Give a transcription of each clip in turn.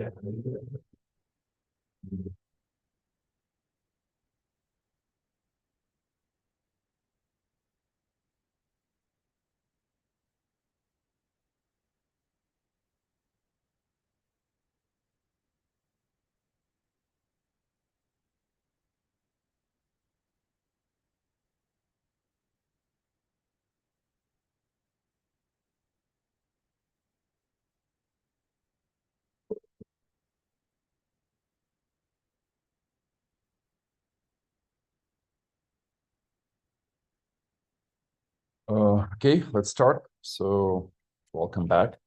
Yeah. Okay, let's start. So, welcome back.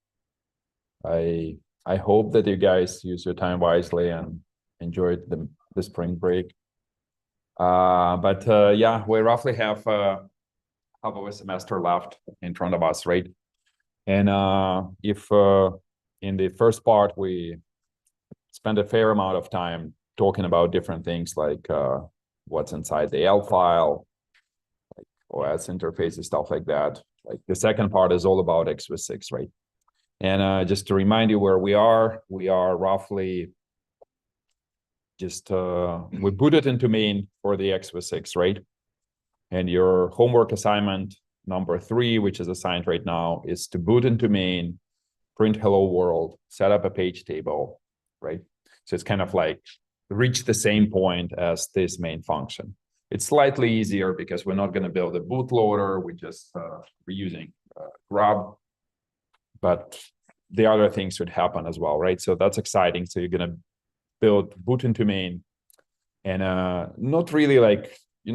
I hope that you guys use your time wisely and enjoyed the spring break. Yeah, we roughly have half of a semester left in front of us, right? And if in the first part we spend a fair amount of time talking about different things like what's inside the L file, OS interfaces, stuff like that. Like the second part is all about x86, right? And just to remind you where we are roughly just, we booted into main for the x86, right? And your homework assignment number 3, which is assigned right now, is to boot into main, print hello world, set up a page table, right? So it's kind of like reach the same point as this main function. It's slightly easier because we're not going to build a bootloader. We're using grub, but the other things should happen as well, right? So that's exciting. So you're going to build boot into main, and not really like you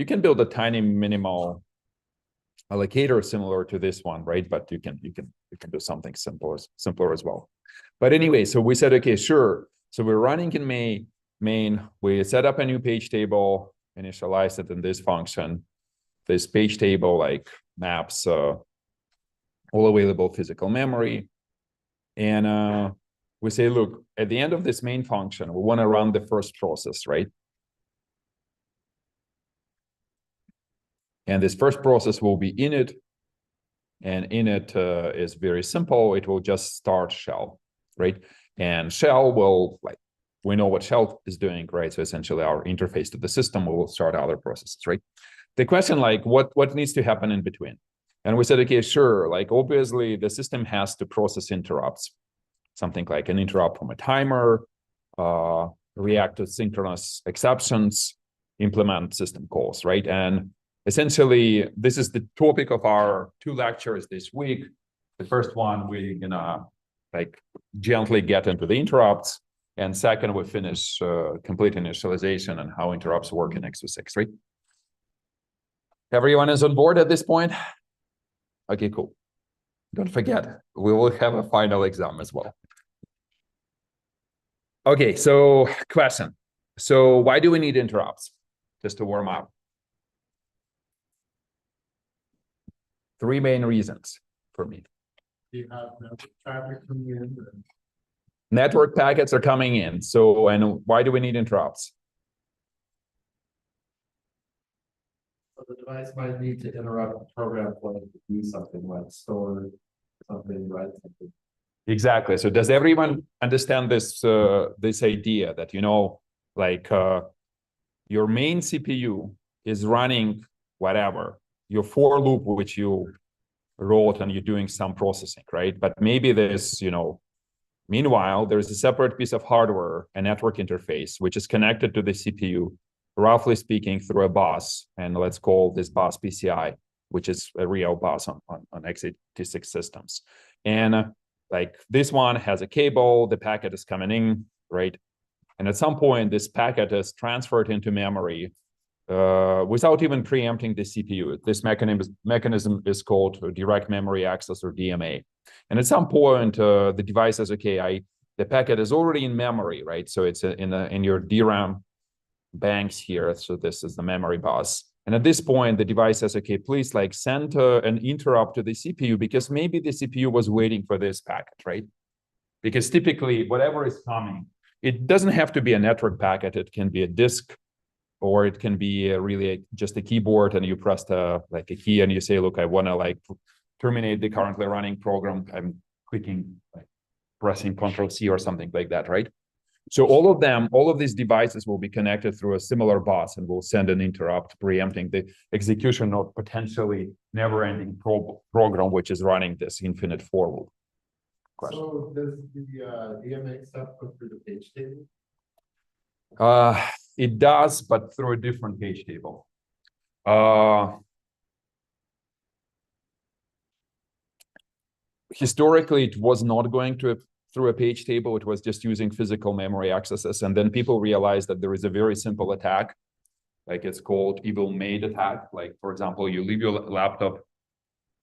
can build a tiny minimal allocator similar to this one, right? But you can do something simpler as well. But anyway, so we said, okay, sure. So we're running in main. We set up a new page table, initialize it in this function. This page table like maps all available physical memory. And we say, look, at the end of this main function, we want to run the first process, right? And this first process will be init. And init is very simple. It will just start shell, right? And shell will, like, we know what shell is doing, right? So essentially our interface to the system will start other processes, right? The question, like, what needs to happen in between? And we said, okay, sure, like obviously the system has to process interrupts, something like an interrupt from a timer, react to synchronous exceptions, implement system calls, right? And essentially, this is the topic of our 2 lectures this week. The first one, we're gonna like gently get into the interrupts. And second, we finish complete initialization and how interrupts work in x86, right? Everyone is on board at this point? Okay, cool. Don't forget, we will have a final exam as well. Okay, so question. So why do we need interrupts? Just to warm up. 3 main reasons for me. You have network traffic coming in. Network packets are coming in. So, and why do we need interrupts? So the device might need to interrupt the program flow to do something like store something, write something. Exactly. So does everyone understand this this idea that, you know, like your main CPU is running whatever, your for loop, which you wrote and you're doing some processing, right? But maybe there's, you know, meanwhile, there's a separate piece of hardware, a network interface, which is connected to the CPU, roughly speaking, through a bus. And let's call this bus PCI, which is a real bus on x86 systems. And like this one has a cable, the packet is coming in, right? And at some point, this packet is transferred into memory without even preempting the CPU. This mechanism is called direct memory access, or DMA. And at some point, the device says, okay, the packet is already in memory, right? So it's in your DRAM banks here. So this is the memory bus. And at this point, the device says, okay, please like send an interrupt to the CPU, because maybe the CPU was waiting for this packet, right? Because typically whatever is coming, it doesn't have to be a network packet. It can be a disk, or it can be just a keyboard, and you press like a key and you say, look, I want to like terminate the currently running program. I'm clicking like pressing Ctrl+C or something like that, right? So all of these devices will be connected through a similar bus and will send an interrupt preempting the execution of potentially never-ending program, which is running this infinite for loop. So does the DMX stuff go through the page table? It does, but through a different page table. Historically, it was not going through a page table. It was just using physical memory accesses. And then people realized that there is a very simple attack, like it's called evil maid attack. Like, for example, you leave your laptop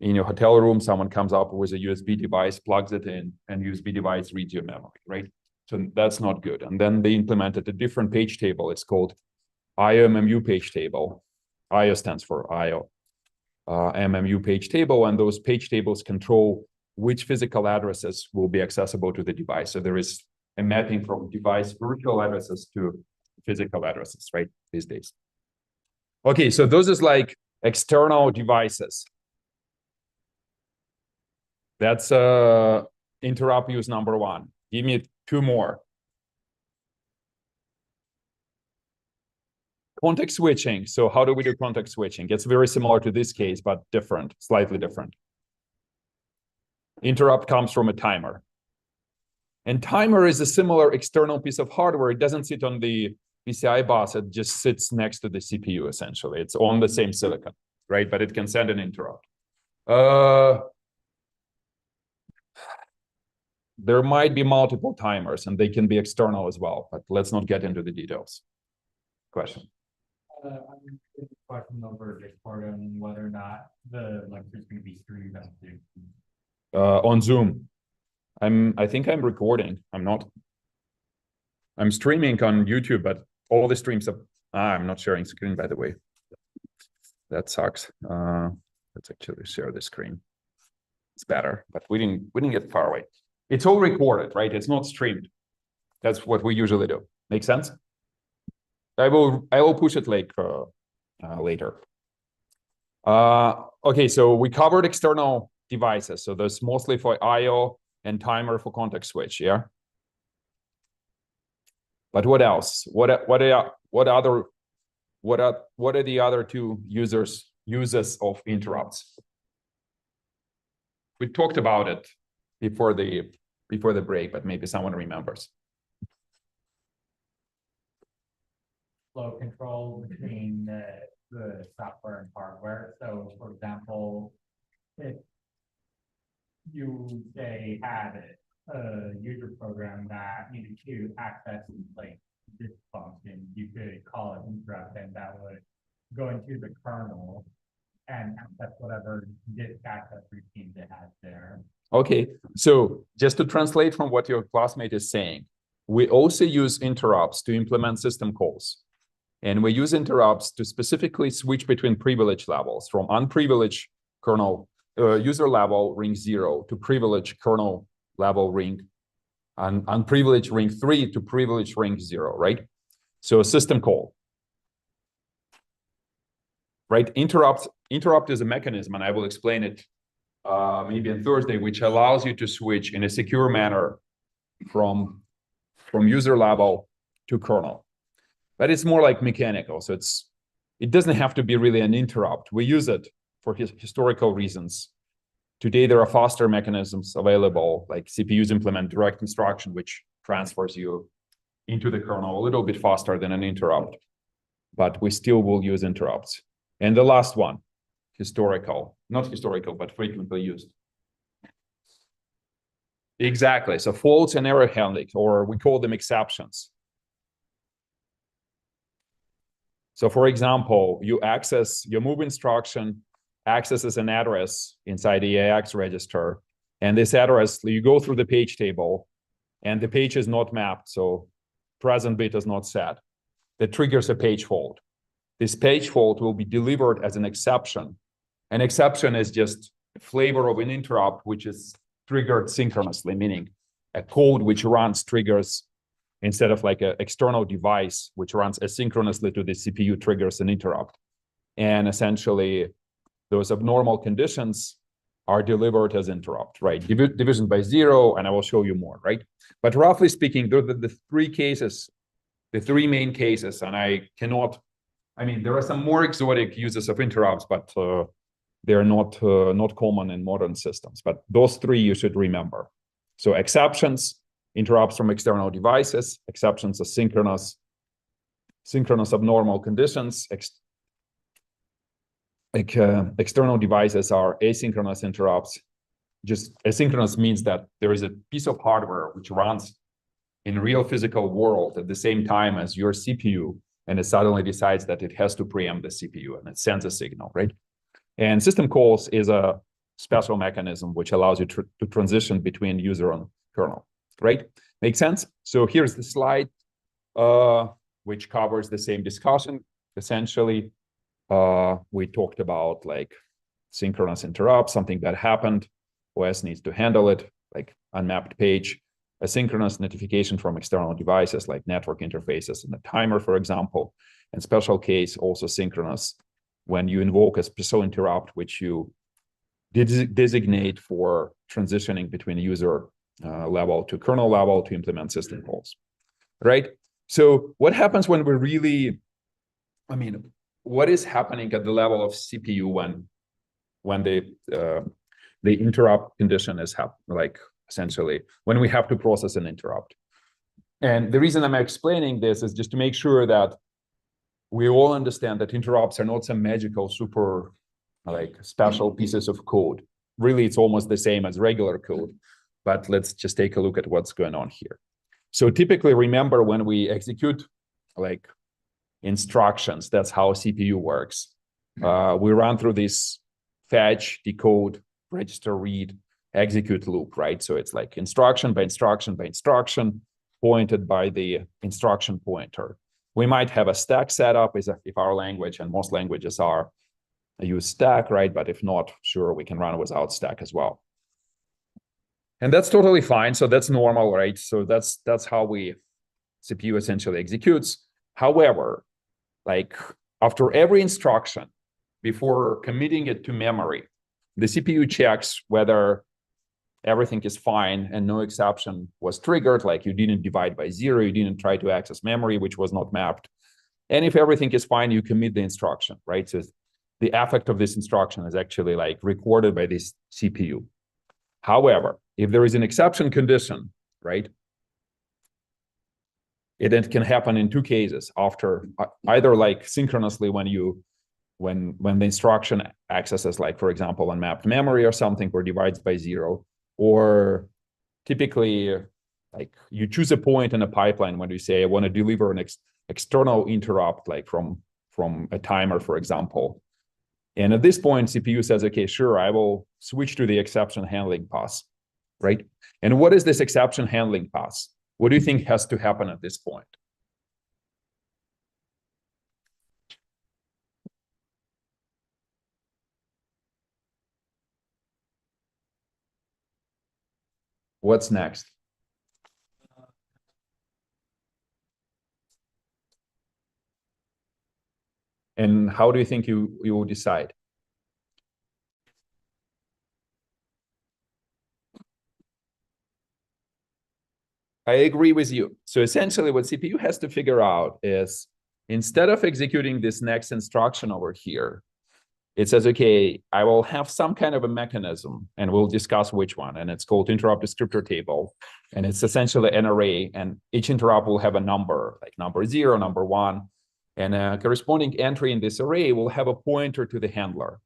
in your hotel room, someone comes up with a USB device, plugs it in, and USB device reads your memory, right? So that's not good. And then they implemented a different page table. It's called IOMMU page table. IO stands for IO. MMU page table, and those page tables control which physical addresses will be accessible to the device. So there is a mapping from device virtual addresses to physical addresses, right, these days. Okay, so those is like external devices. That's interrupt use number one. Give me two more. Context switching. So how do we do context switching? It's very similar to this case, but different, slightly different. Interrupt comes from a timer. And timer is a similar external piece of hardware. It doesn't sit on the PCI bus. It just sits next to the CPU, essentially. It's on the same silicon, right? But it can send an interrupt. There might be multiple timers, and they can be external as well. But let's not get into the details. Question? I'm question over Discord on whether or not the lecture is going to be streamed on Zoom. On Zoom. I think I'm recording. I'm not. I'm streaming on YouTube, but all the streams are. I'm not sharing screen, by the way. That sucks. Let's actually share the screen. It's better, but we didn't get far away. It's all recorded, right? It's not streamed. That's what we usually do. Make sense? I will push it like later. Okay, so we covered external devices. So there's mostly for I/O and timer for context switch, yeah. But what else? What are the other two uses of interrupts? We talked about it before the break, but maybe someone remembers. Flow control between the software and hardware. So, for example, if you say had a user program that needed to access like this function, you could call it interrupt, and that would go into the kernel and access whatever disk access routines it has there. Okay, so just to translate from what your classmate is saying, we also use interrupts to implement system calls. And we use interrupts to specifically switch between privilege levels from unprivileged kernel user level ring 0 to privileged kernel level ring, and unprivileged ring 3 to privileged ring 0, right? So a system call, right? Interrupt is a mechanism, and I will explain it maybe on Thursday, which allows you to switch in a secure manner from user level to kernel. But it's more like mechanical, so it doesn't have to be really an interrupt. We use it for historical reasons. Today, there are faster mechanisms available, like CPUs implement direct instruction, which transfers you into the kernel a little bit faster than an interrupt. But we still will use interrupts. And the last one, historical, not historical, but frequently used. Exactly, so faults and error handling, or we call them exceptions. So for example, your move instruction accesses an address inside the AX register. And this address, you go through the page table and the page is not mapped. So present bit is not set. That triggers a page fault. This page fault will be delivered as an exception. An exception is just a flavor of an interrupt, which is triggered synchronously, meaning a code which runs triggers instead of like an external device, which runs asynchronously to the CPU, triggers an interrupt. And essentially, those abnormal conditions are delivered as interrupt, right? Division by 0, and I will show you more, right? But roughly speaking, they're the three cases, the three main cases, and I mean, there are some more exotic uses of interrupts, but they're not common in modern systems. But those three you should remember. So exceptions, interrupts from external devices, exceptions are synchronous abnormal conditions. External devices are asynchronous interrupts. Just asynchronous means that there is a piece of hardware which runs in real physical world at the same time as your CPU, and it suddenly decides that it has to preempt the CPU, and it sends a signal, right? And system calls is a special mechanism which allows you to transition between user and kernel, right? Make sense? So here's the slide, which covers the same discussion. Essentially, we talked about like synchronous interrupts, something that happened, OS needs to handle it, like unmapped page, asynchronous notification from external devices like network interfaces and a timer, for example, and special case also synchronous when you invoke a special interrupt, which you designate for transitioning between user level to kernel level to implement system calls, right? So what happens when we really, I mean, what is happening at the level of CPU when the interrupt condition is like essentially when we have to process an interrupt? And the reason I'm explaining this is just to make sure that we all understand that interrupts are not some magical super like special pieces of code. Really, it's almost the same as regular code, but let's just take a look at what's going on here. So typically, remember when we execute like instructions, that's how CPU works. We run through this fetch, decode, register, read, execute loop, right? So it's like instruction by instruction by instruction, pointed by the instruction pointer. We might have a stack setup if our language, and most languages are, use stack, right? But if not, sure, we can run without stack as well. And that's totally fine. So that's normal, right? So that's how CPU essentially executes. However, like after every instruction, before committing it to memory, the CPU checks whether everything is fine and no exception was triggered, like you didn't divide by 0, you didn't try to access memory, which was not mapped. And if everything is fine, you commit the instruction, right? So the effect of this instruction is actually like recorded by this CPU. However, if there is an exception condition, right, it can happen in two cases. After either like synchronously when the instruction accesses, like for example, unmapped memory or something, or divides by 0, or typically like you choose a point in a pipeline when you say I want to deliver an external interrupt, like from a timer, for example. And at this point, CPU says, okay, sure, I will switch to the exception handling pass, right? And what is this exception handling pass? What do you think has to happen at this point? What's next? And how do you think you will decide? I agree with you. So essentially what CPU has to figure out is instead of executing this next instruction over here, it says, okay, I will have some kind of a mechanism and we'll discuss which one. And it's called interrupt descriptor table. And it's essentially an array, and each interrupt will have a number, like number 0, number 1. And a corresponding entry in this array will have a pointer to the handler.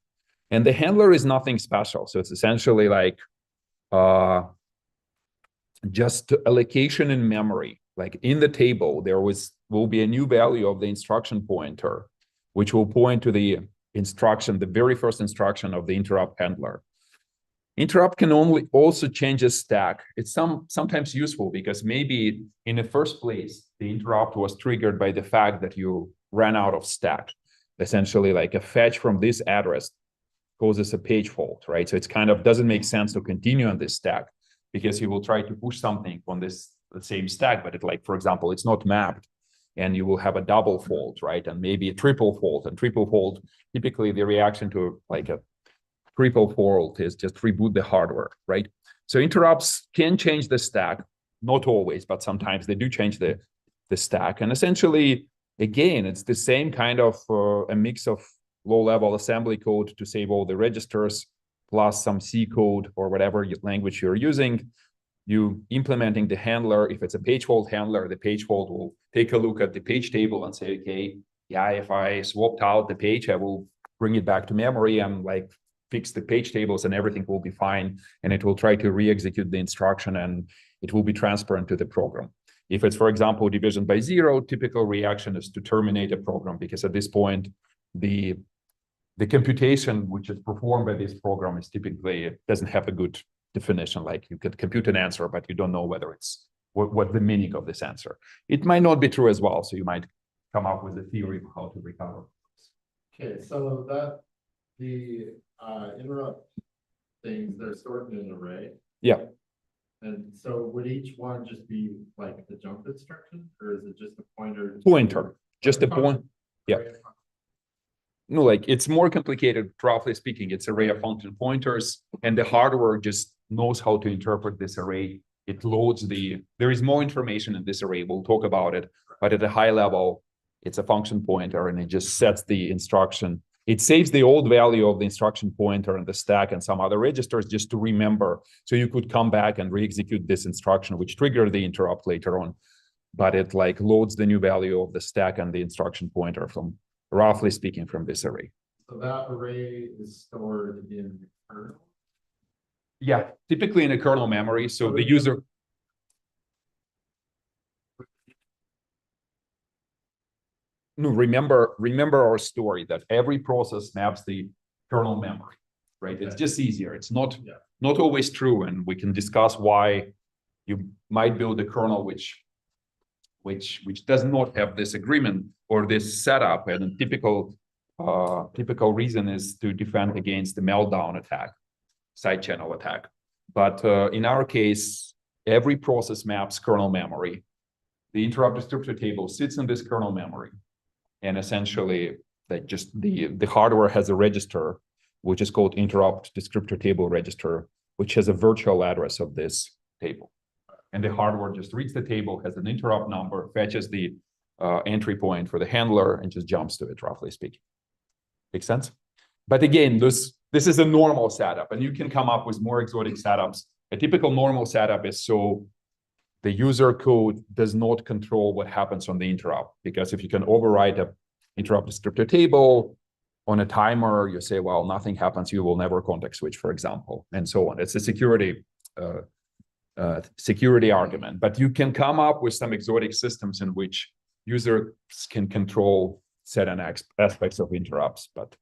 And the handler is nothing special. So it's essentially like just allocation in memory. Like in the table, there will be a new value of the instruction pointer, which will point to the instruction, the very first instruction of the interrupt handler. Interrupt can also change a stack. It's sometimes useful because maybe in the first place, the interrupt was triggered by the fact that you ran out of stack. Essentially, like a fetch from this address causes a page fault, right? So it's kind of doesn't make sense to continue on this stack because you will try to push something on this the same stack, but it, like, for example, it's not mapped, and you will have a double fault, right? And maybe a triple fault. And triple fault, typically the reaction to like a triple fault is just reboot the hardware, right? So interrupts can change the stack, not always, but sometimes they do change the stack. And essentially, again, it's the same kind of a mix of low-level assembly code to save all the registers, plus some C code or whatever language you're using. You implementing the handler. If it's a page fault handler, the page fault will take a look at the page table and say, okay, yeah, if I swapped out the page, I will bring it back to memory and like fix the page tables and everything will be fine. And it will try to re-execute the instruction and it will be transparent to the program. If it's, for example, division by 0, typical reaction is to terminate a program because at this point, the computation which is performed by this program is typically doesn't have a good definition. Like you could compute an answer, but you don't know whether it's what the meaning of this answer. It might not be true as well. So you might come up with a theory of how to recover. Okay, so that the interrupt things, they're stored in an array. Yeah. And so would each one just be like the jump instruction, or is it just a pointer? Pointer, just a Function. point. Yeah. Array of functions. No, like it's more complicated, roughly speaking. It's array of function pointers, and the hardware just knows how to interpret this array. It loads there is more information in this array. We'll talk about it, but at a high level, it's a function pointer and it just sets the instruction. It saves the old value of the instruction pointer in the stack and some other registers just to remember. So you could come back and re-execute this instruction, which trigger the interrupt later on. But it like loads the new value of the stack and the instruction pointer from, roughly speaking, from this array. So that array is stored in kernel. Yeah, typically in a kernel memory. So the user. No, remember our story that every process maps the kernel memory, right? It's just easier. It's not always true, and we can discuss why you might build a kernel which does not have this agreement or this setup. And a typical reason is to defend against the meltdown attack, side channel attack. But in our case, every process maps kernel memory. The interrupt descriptor table sits in this kernel memory. And essentially, like just the hardware has a register, which is called interrupt descriptor table register, which has a virtual address of this table. And the hardware just reads the table, has an interrupt number, fetches the entry point for the handler, and just jumps to it, roughly speaking. Make sense? But again, this is a normal setup, and you can come up with more exotic setups. A typical normal setup is so the user code does not control what happens on the interrupt, because if you can override a interrupt descriptor table on a timer, you say, well, nothing happens, you will never context switch, for example, and so on. It's a security argument, but you can come up with some exotic systems in which users can control certain aspects of interrupts. But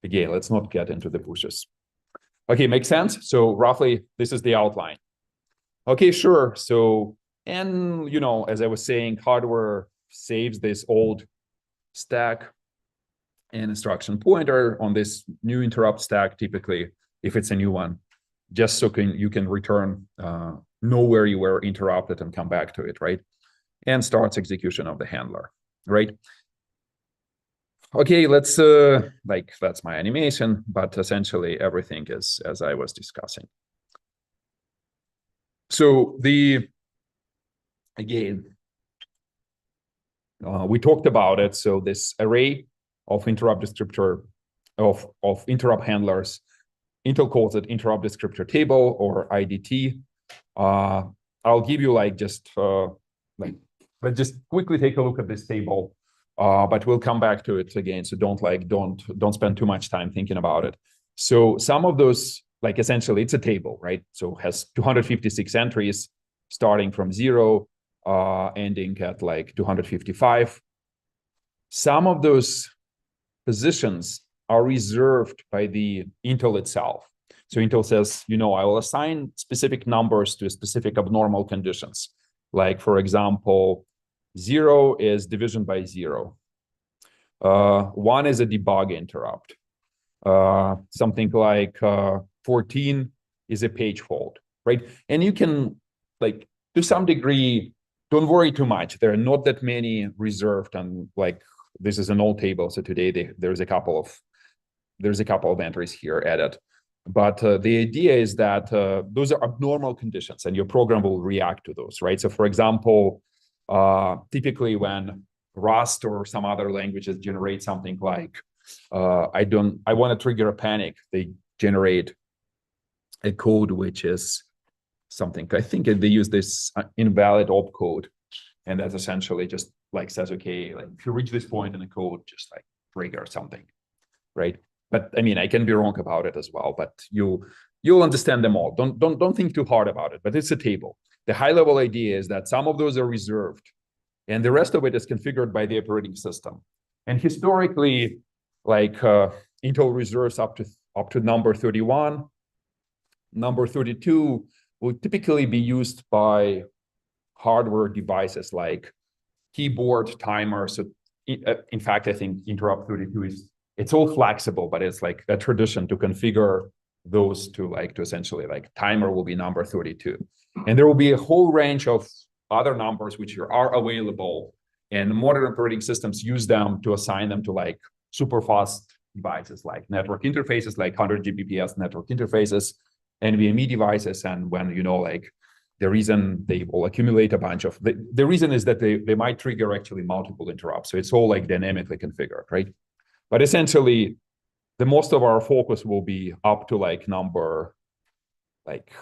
again, let's not get into the bushes. Okay, makes sense? So roughly, this is the outline. Okay, sure. So, and as I was saying, hardware saves this old stack and instruction pointer on this new interrupt stack, typically, if it's a new one, just so you can return, know where you were interrupted and come back to it, right? And starts execution of the handler, right? Okay, let's, that's my animation, but essentially everything is as I was discussing. So again, we talked about it. So this array of interrupt descriptor, of interrupt handlers, Intel calls it interrupt descriptor table or IDT. I'll give you let's just quickly take a look at this table, but we'll come back to it again. So don't spend too much time thinking about it. So some of those, essentially it's a table, right? So it has 256 entries starting from 0, ending at 255. Some of those positions are reserved by the Intel itself. So Intel says, I will assign specific numbers to specific abnormal conditions. Like, for example, 0 is division by 0. 1 is a debug interrupt. Something like 14 is a page fault, right? And you can, to some degree, don't worry too much. There are not that many reserved, and this is an old table. So today there's a couple of entries here added. But the idea is that those are abnormal conditions and your program will react to those, right? So for example, typically when Rust or some other languages generate something like, I want to trigger a panic, they generate a code which is something, I think they use this invalid opcode. And that's essentially just like says, okay, like if you reach this point in the code, just like trigger something, right? But I mean, I can be wrong about it as well, but you'll understand them all. Don't think too hard about it, but it's a table. The high level idea is that some of those are reserved and the rest of it is configured by the operating system. And historically, like Intel reserves up to number 31. Number 32 will typically be used by hardware devices like keyboard, timer. So in fact, I think interrupt 32 it's all flexible, but it's like a tradition to configure those to essentially like timer will be number 32. And there will be a whole range of other numbers which are available, and modern operating systems use them to assign them to like super fast devices like network interfaces, like 100 Gbps network interfaces, NVMe devices. And when, like the reason they will accumulate a bunch of, the reason is that they might trigger actually multiple interrupts. So it's all like dynamically configured, right? But essentially, the most of our focus will be up to number 32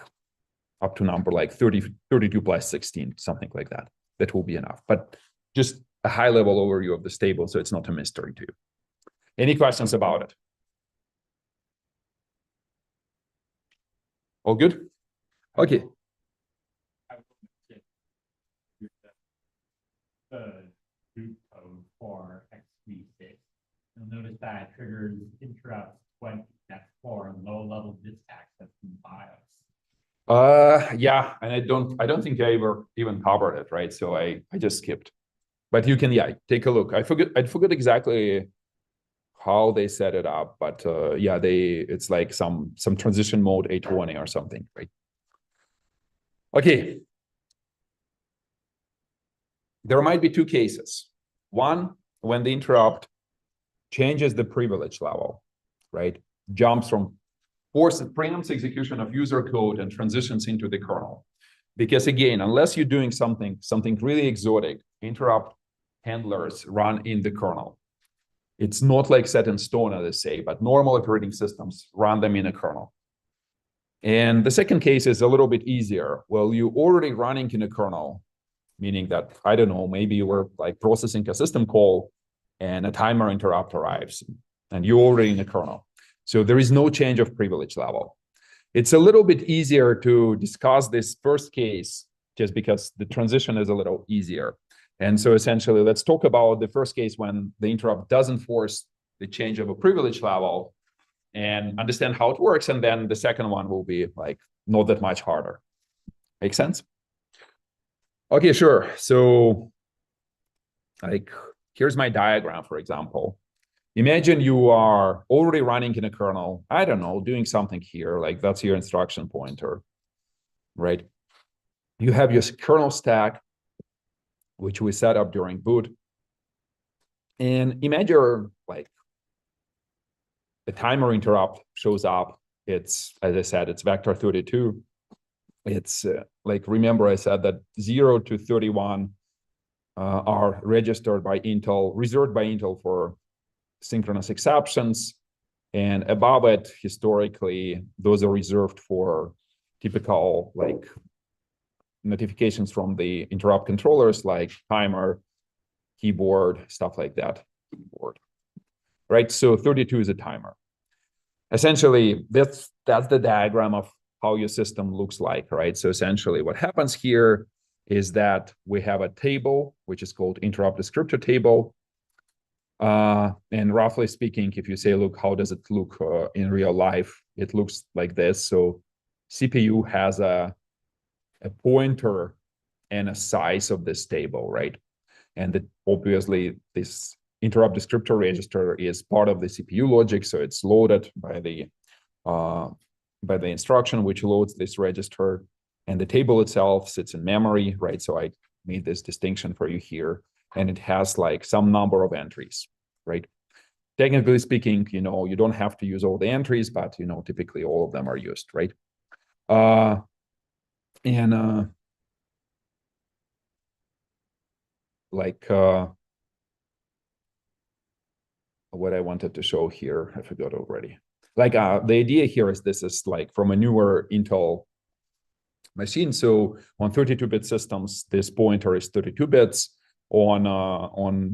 plus 16, something like that. That will be enough. But just a high level overview of this table, so it's not a mystery to you. Any questions about it? All good? Okay. The root code for x36. You'll notice that it triggers interrupt 20 for low-level disk access from BIOS. Yeah, and I don't think I ever even covered it, right? So I just skipped. But you can, yeah, take a look. I forget exactly how they set it up, but yeah, it's like some transition mode 820 or something, right? Okay. There might be two cases. One, when the interrupt changes the privilege level, right? Jumps from preempts execution of user code and transitions into the kernel. Because again, unless you're doing something really exotic, interrupt handlers run in the kernel. It's not like set in stone, as they say, but normal operating systems run them in a kernel. And the second case is a little bit easier. Well, you're already running in a kernel, meaning that, I don't know, maybe you were like processing a system call and a timer interrupt arrives and you're already in the kernel. So there is no change of privilege level. It's a little bit easier to discuss this first case just because the transition is a little easier. And so essentially, let's talk about the first case when the interrupt doesn't force the change of a privilege level and understand how it works. And then the second one will be like not that much harder. Make sense? Okay, sure. So like, here's my diagram, for example. Imagine you are already running in a kernel, I don't know, doing something here, like that's your instruction pointer, right? You have your kernel stack, which we set up during boot. And imagine like the timer interrupt shows up. It's, as I said, it's vector 32. It's like, remember I said that 0 to 31 are registered by Intel, reserved by Intel for synchronous exceptions. And above it, historically, those are reserved for typical like notifications from the interrupt controllers like timer, keyboard, stuff like that, keyboard, right? So 32 is a timer. Essentially, that's the diagram of how your system looks like, right? So essentially what happens here is that we have a table, which is called interrupt descriptor table. And roughly speaking, if you say, look, how does it look in real life? It looks like this. So CPU has a pointer and a size of this table, right? And obviously this interrupt descriptor register is part of the CPU logic. So it's loaded by the instruction which loads this register. And the table itself sits in memory, right? So I made this distinction for you here. And it has like some number of entries, right? technically speaking, you know, you don't have to use all the entries, but, you know, typically all of them are used, right? What I wanted to show here, I forgot already. Like the idea here is this is like from a newer Intel machine. So on 32-bit systems, this pointer is 32 bits. On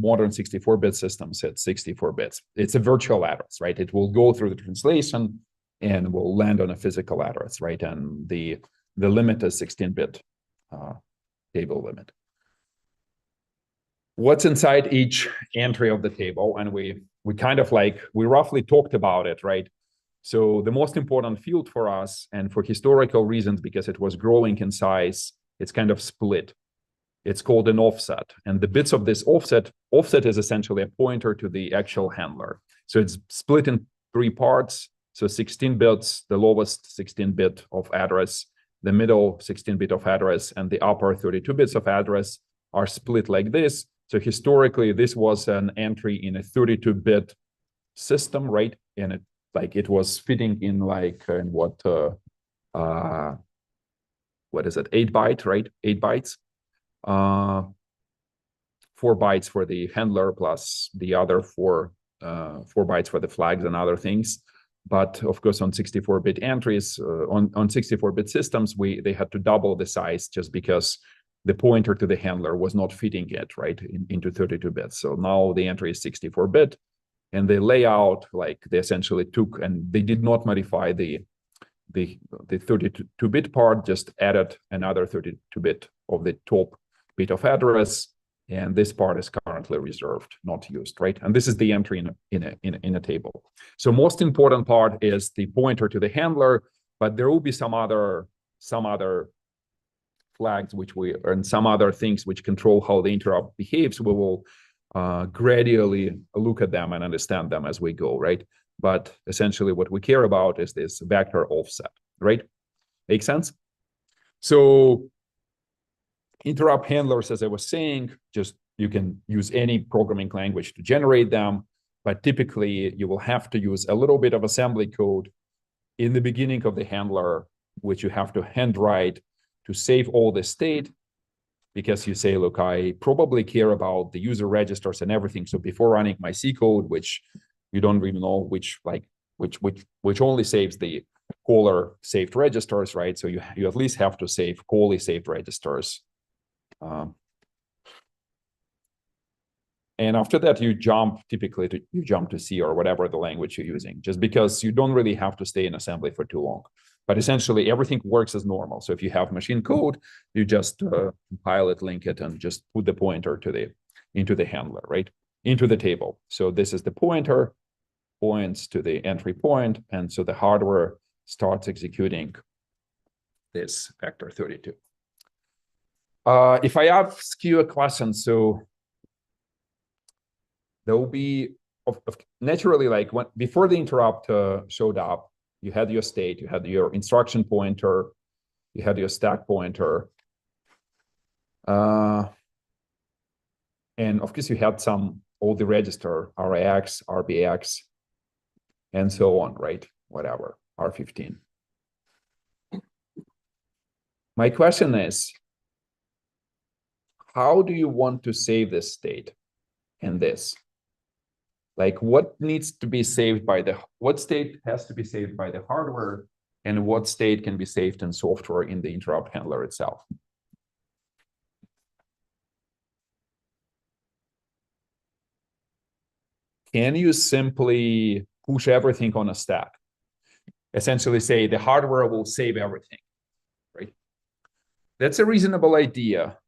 modern 64-bit systems, it's 64 bits. It's a virtual address, right? It will go through the translation and will land on a physical address, right? And the limit is 16-bit table limit. What's inside each entry of the table? And we kind of like, we roughly talked about it, right? So the most important field for us, and for historical reasons, because it was growing in size, it's kind of split. It's called an offset. And the bits of this offset is essentially a pointer to the actual handler. So it's split in 3 parts. So 16 bits, the lowest 16-bit of address, the middle 16-bit of address, and the upper 32 bits of address are split like this. So historically, this was an entry in a 32-bit system, right? And it was fitting in like in what is it? 8 byte, right? 8 bytes. 4 bytes for the handler plus the other 4 bytes for the flags and other things. But of course, on 64-bit entries, on 64-bit systems, they had to double the size just because the pointer to the handler was not fitting it, right, into 32 bits. So now the entry is 64-bit, and the layout, like they essentially took, and they did not modify the 32-bit part, just added another 32-bit of the top bit of address, and this part is currently reserved, not used, right? And this is the entry in a table. So most important part is the pointer to the handler, but there will be some other flags and some other things which control how the interrupt behaves. We will gradually look at them and understand them as we go, right? But essentially what we care about is this vector offset, right? Make sense? So interrupt handlers, as I was saying, just you can use any programming language to generate them, but typically you will have to use a little bit of assembly code in the beginning of the handler, which you have to handwrite to save all the state, because you say, look, I probably care about the user registers and everything. So before running my C code, which you don't really know which only saves the caller saved registers, right? So you at least have to save callee saved registers. And after that, you jump to C or whatever the language you're using, just because you don't really have to stay in assembly for too long. But essentially, everything works as normal. So if you have machine code, you just compile it, link it, and just put the pointer into the handler, right? Into the table. So this is the pointer, points to the entry point, and so the hardware starts executing this vector 32. If I ask you a question, so there will be naturally, like before the interrupt showed up, you had your state, you had your instruction pointer, you had your stack pointer, and of course you had all the register, RAX, RBX, and so on, right? Whatever, R15. My question is, how do you want to save this state and this? Like what needs to be saved what state has to be saved by the hardware, and what state can be saved in software in the interrupt handler itself? Can you simply push everything on a stack? Essentially say the hardware will save everything, right? That's a reasonable idea.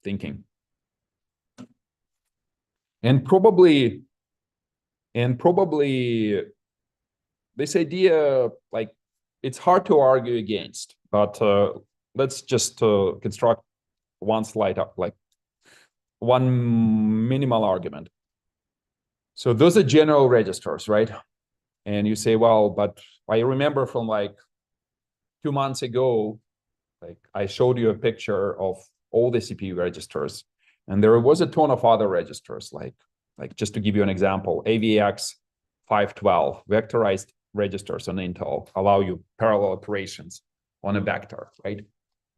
Thinking. And probably this idea, like, it's hard to argue against, but let's just construct one slide up, like one minimal argument. So those are general registers, right? And you say, well, but I remember from like 2 months ago, Like I showed you a picture of all the CPU registers, and there was a ton of other registers, like just to give you an example, AVX 512 vectorized registers on Intel allow you parallel operations on a vector, right?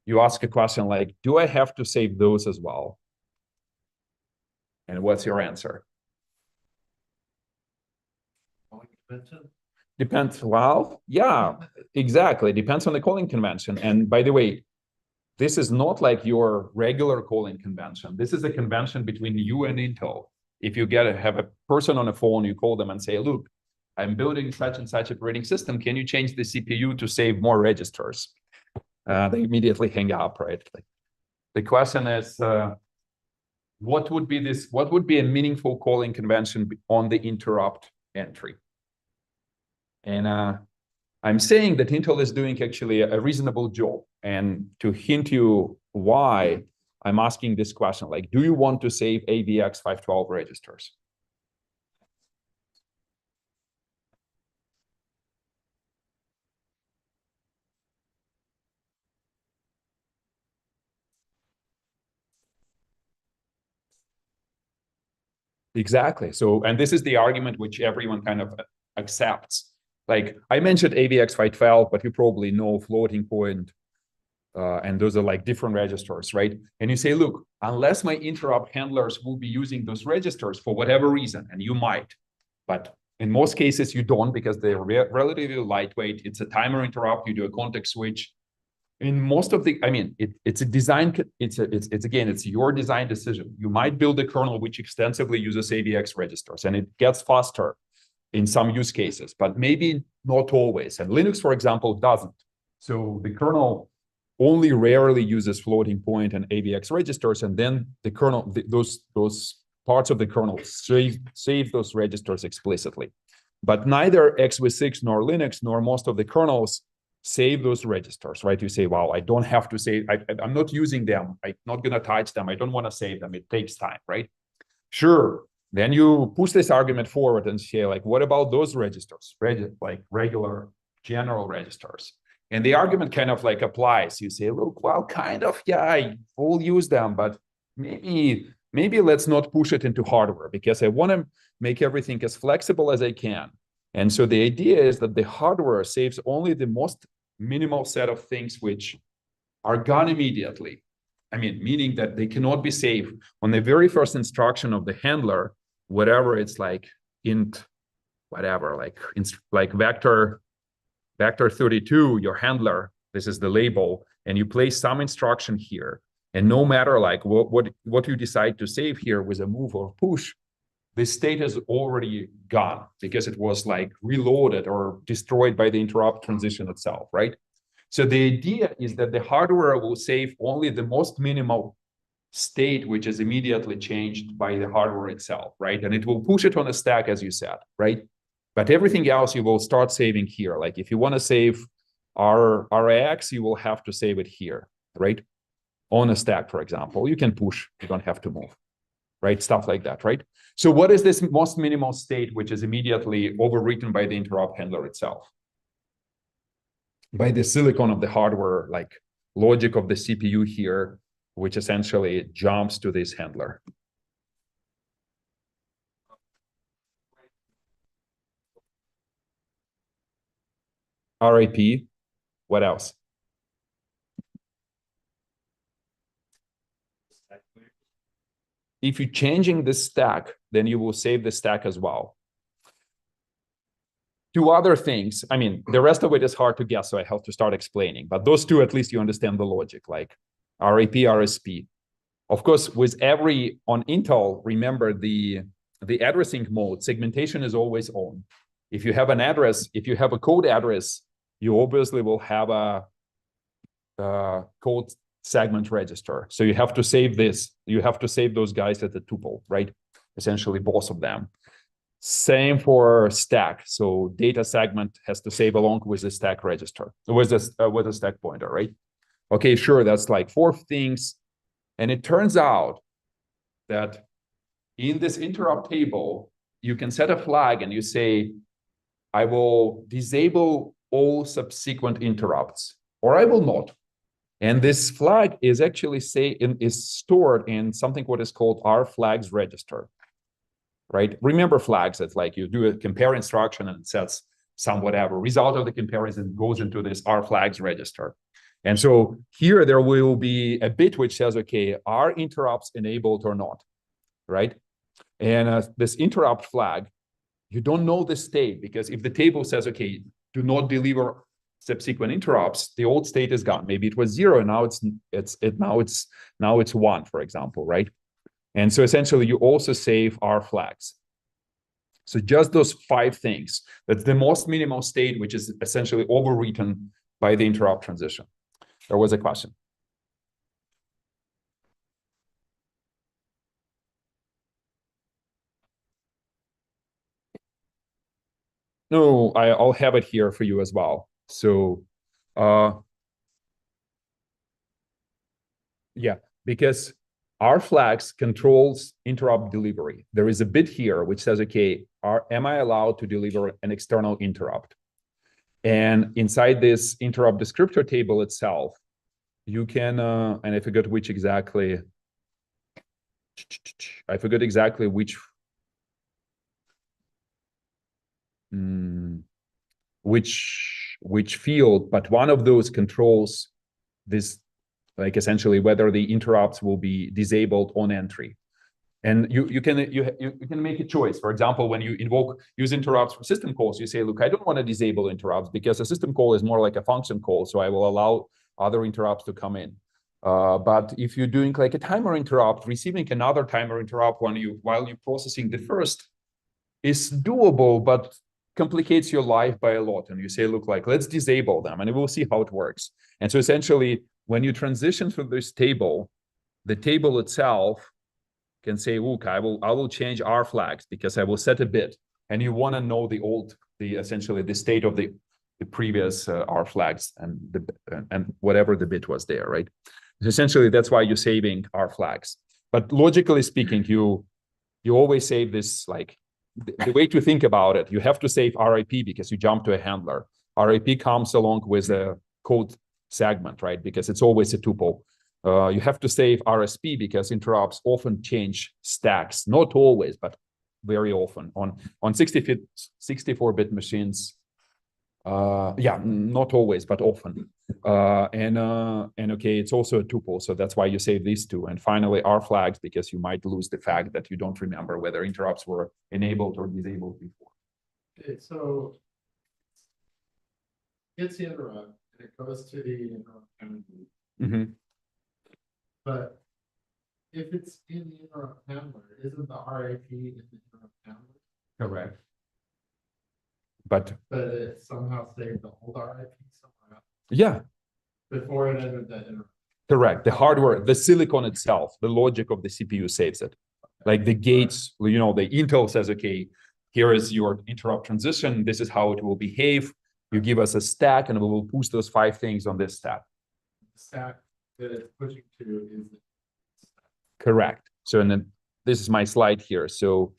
You ask a question like, do I have to save those as well? And what's your answer? Depends. Well, yeah, exactly. Depends on the calling convention. And by the way, this is not like your regular calling convention. This is a convention between you and Intel. If you have a person on a phone, you call them and say, look, I'm building such and such operating system. Can you change the CPU to save more registers? They immediately hang up, right? Like, the question is, what would be a meaningful calling convention on the interrupt entry? And I'm saying that Intel is doing actually a reasonable job. And to hint you why I'm asking this question, like, do you want to save AVX 512 registers? Exactly. So, and this is the argument which everyone kind of accepts. Like I mentioned AVX 512, but you probably know floating point, and those are like different registers, right? And you say, look, unless my interrupt handlers will be using those registers for whatever reason, and you might, but in most cases you don't because they're relatively lightweight. It's a timer interrupt. You do a context switch. In most of the, I mean, it's a design. It's again, it's your design decision. You might build a kernel which extensively uses AVX registers, and it gets faster in some use cases, but maybe not always. And Linux, for example, doesn't. So the kernel only rarely uses floating point and AVX registers, and then the kernel, those parts of the kernel save those registers explicitly. But neither x86 nor Linux nor most of the kernels save those registers, right? You say, wow, I don't have to save, I'm not using them. I'm not going to touch them. I don't want to save them. It takes time, right? Sure. Then you push this argument forward and say, like, what about those registers, like regular general registers? And the argument kind of like applies. You say, look, well, kind of, yeah, I will use them, but maybe let's not push it into hardware because I want to make everything as flexible as I can. And so the idea is that the hardware saves only the most minimal set of things which are gone immediately. I mean, meaning that they cannot be saved on the very first instruction of the handler, whatever it's like int, whatever, like vector 32, your handler, this is the label, and you place some instruction here. And no matter like what you decide to save here with a move or push, this state is already gone because it was like reloaded or destroyed by the interrupt transition itself, right? So the idea is that the hardware will save only the most minimal state, which is immediately changed by the hardware itself, right? And it will push it on a stack, as you said, right? But everything else you will start saving here. Like if you want to save RAX, you will have to save it here, right? On a stack, for example. You can push, you don't have to move, right? Stuff like that, right? So what is this most minimal state, which is immediately overwritten by the interrupt handler itself? By the silicon of the hardware, like logic of the CPU here, which essentially jumps to this handler. RIP, what else? If you're changing this stack, then you will save the stack as well. Two other things, I mean, the rest of it is hard to guess, so I have to start explaining. But those two, at least you understand the logic, like RAP, RSP. Of course, with on Intel, remember the addressing mode, segmentation is always on. If you have an address, if you have a code address, you obviously will have a code segment register. So you have to save this. You have to save those guys at the tuple, right? Essentially both of them. Same for stack. So data segment has to save along with the stack register, with a stack pointer, right? Okay, sure, that's like 4 things. And it turns out that in this interrupt table, you can set a flag and you say, I will disable all subsequent interrupts, or I will not. And this flag is actually is stored in something what is called R flags register, right? Remember flags, it's like you do a compare instruction and it sets some whatever. Result of the comparison goes into this R flags register. And so here there will be a bit which says, okay, are interrupts enabled or not, right? And this interrupt flag, you don't know the state, because if the table says, okay, do not deliver subsequent interrupts, the old state is gone. Maybe it was 0, and now it's 1, for example, right? And so essentially you also save R flags. So just those 5 things, that's the most minimal state, which is essentially overwritten by the interrupt transition. There was a question. No, I'll have it here for you as well. So, yeah, because R flags controls interrupt delivery. There is a bit here which says, okay, am I allowed to deliver an external interrupt? And inside this interrupt descriptor table itself, you can, and I forgot which exactly, which field, but one of those controls this, like essentially whether the interrupts will be disabled on entry. And you can make a choice. For example, when you use interrupts for system calls, you say, look, I don't want to disable interrupts because a system call is more like a function call, so I will allow other interrupts to come in. But if you're doing like a timer interrupt, receiving another timer interrupt while you're processing the first is doable, but complicates your life by a lot. And you say, look, like, let's disable them, and we'll see how it works. And so essentially, when you transition from this table, the table itself can say, look, I will change R flags because I will set a bit, and you want to know essentially the state of the previous R flags and whatever the bit was there, right? So essentially, that's why you're saving R flags. But logically speaking, you always save this, like the way to think about it, you have to save RIP because you jump to a handler. RIP comes along with a code segment, right? Because it's always a tuple. You have to save RSP because interrupts often change stacks, not always, but very often on 64-bit machines. Yeah, not always, but often. And okay, it's also a tuple, so that's why you save these 2. And finally, R flags, because you might lose the fact that you don't remember whether interrupts were enabled or disabled before. Okay, so it's the interrupt, and it goes to the interrupt handler. Mm-hmm. But if it's in the interrupt handler, isn't the RIP in the interrupt handler? Correct. But it somehow saved the old RIP somewhere else yeah, before it entered that interrupt. correct. The hardware, the silicon itself, the logic of the CPU saves it. Like the gates, the Intel says, okay, here is your interrupt transition. This is how it will behave. You give us a stack, and we will push those 5 things on this stack. The stack that it's pushing to is the Correct. So, and then this is my slide here. So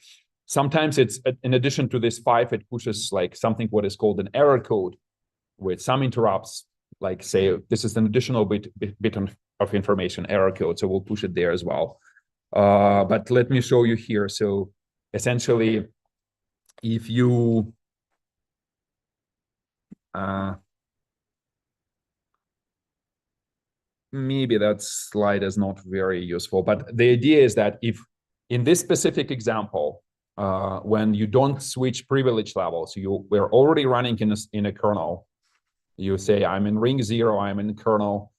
sometimes it's, in addition to this 5, it pushes like something what is called an error code with some interrupts, like say, this is an additional bit of information, error code. So we'll push it there as well. But let me show you here. So essentially, if you, maybe that slide is not very useful, but the idea is that if in this specific example, when you don't switch privilege levels, we're already running in a kernel. You say, I'm in ring 0, I'm in kernel,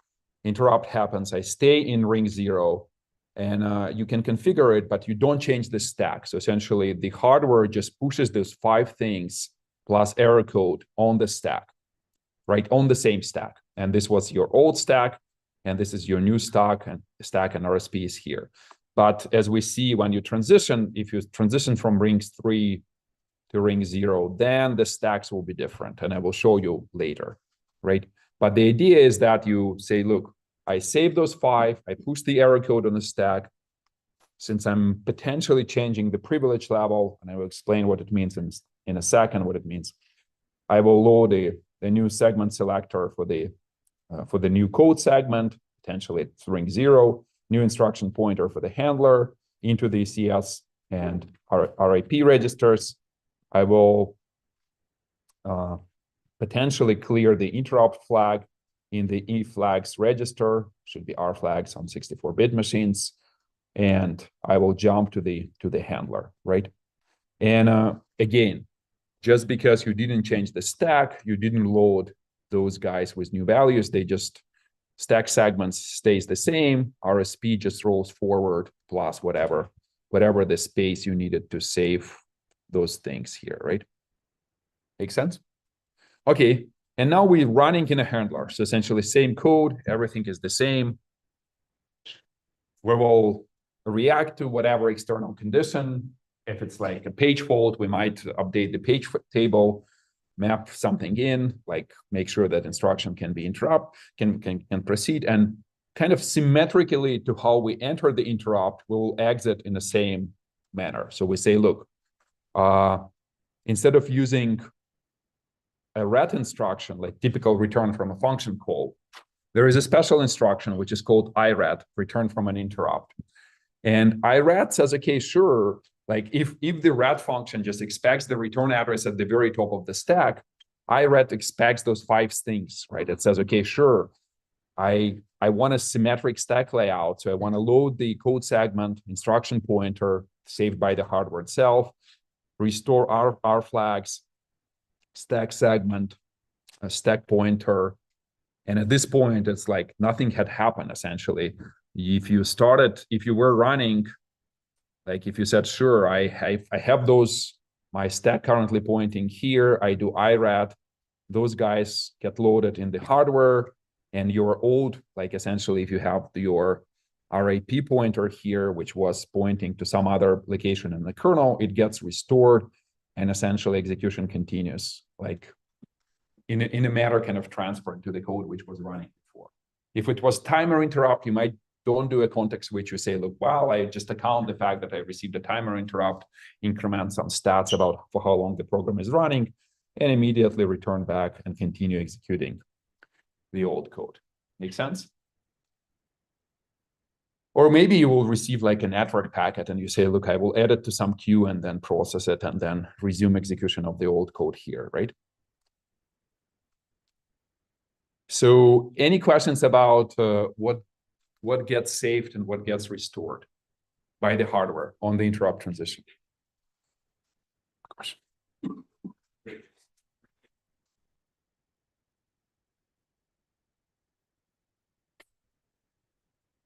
interrupt happens, I stay in ring 0, and you can configure it, but you don't change the stack. So essentially, the hardware just pushes those 5 things plus error code on the stack, right, on the same stack. And this was your old stack, and this is your new stack, and RSP is here. But as we see, when you transition, if you transition from ring 3 to ring 0, then the stacks will be different, and I will show you later, right? But the idea is that you say, look, I save those 5, I push the error code on the stack. Since I'm potentially changing the privilege level, and I will explain what it means in a second, what it means, I will load the new segment selector for the for the new code segment, potentially it's ring 0, new instruction pointer for the handler into the CS and RIP registers. I will potentially clear the interrupt flag in the E flags register, should be R flags on 64-bit machines, and I will jump to the handler, right? And again, just because you didn't change the stack, you didn't load those guys with new values, they just stack segments stays the same, RSP just rolls forward plus whatever the space you needed to save those things here, right? Make sense? Okay, and now we're running in a handler. So essentially same code, everything is the same. We will react to whatever external condition. If it's like a page fault, we might update the page table, map something in, like make sure that instruction can be interrupt, can proceed, and kind of symmetrically to how we enter the interrupt, we will exit in the same manner. So we say, look, instead of using a ret instruction, like typical return from a function call, there is a special instruction which is called iret, return from an interrupt. And iret says, okay, sure, like if the ret function just expects the return address at the very top of the stack, iret expects those 5 things, right? It says, okay, sure, I want a symmetric stack layout. So I want to load the code segment, instruction pointer saved by the hardware itself, restore R flags, stack segment, a stack pointer. And at this point, it's like nothing had happened, essentially. If you were running, like if you said, sure, I have those, my stack currently pointing here, I do iret, those guys get loaded in the hardware, and your old, like essentially if you have your RAP pointer here, which was pointing to some other location in the kernel, it gets restored, and essentially execution continues, like in a matter kind of transferred to the code which was running before. If it was timer interrupt, you might don't do a context switch. You say, look, well, I just account the fact that I received a timer interrupt, increment some stats about for how long the program is running, and immediately return back and continue executing the old code. Make sense? Or maybe you will receive like a network packet and you say, look, I will add it to some queue and then process it and then resume execution of the old code here, right? So any questions about what gets saved and what gets restored by the hardware on the interrupt transition? Question.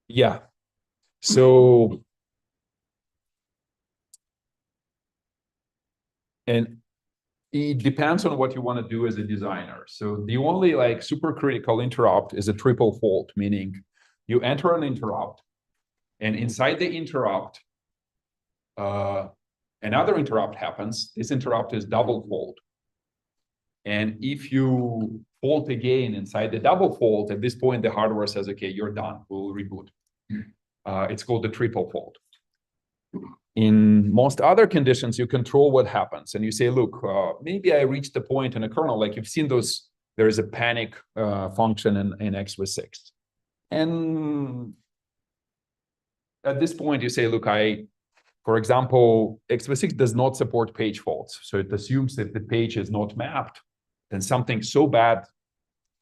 Yeah. So, and it depends on what you want to do as a designer. So the only like super critical interrupt is a triple fault, meaning you enter an interrupt, and inside the interrupt, another interrupt happens. This interrupt is double fault. And if you fault again inside the double fault, at this point, the hardware says, okay, you're done, we'll reboot. It's called the triple fault. In most other conditions, you control what happens. And you say, look, maybe I reached the point in a kernel, like you've seen those, there is a panic function in x86. And at this point, you say, look, for example, x86 does not support page faults. So it assumes that the page is not mapped, then something so bad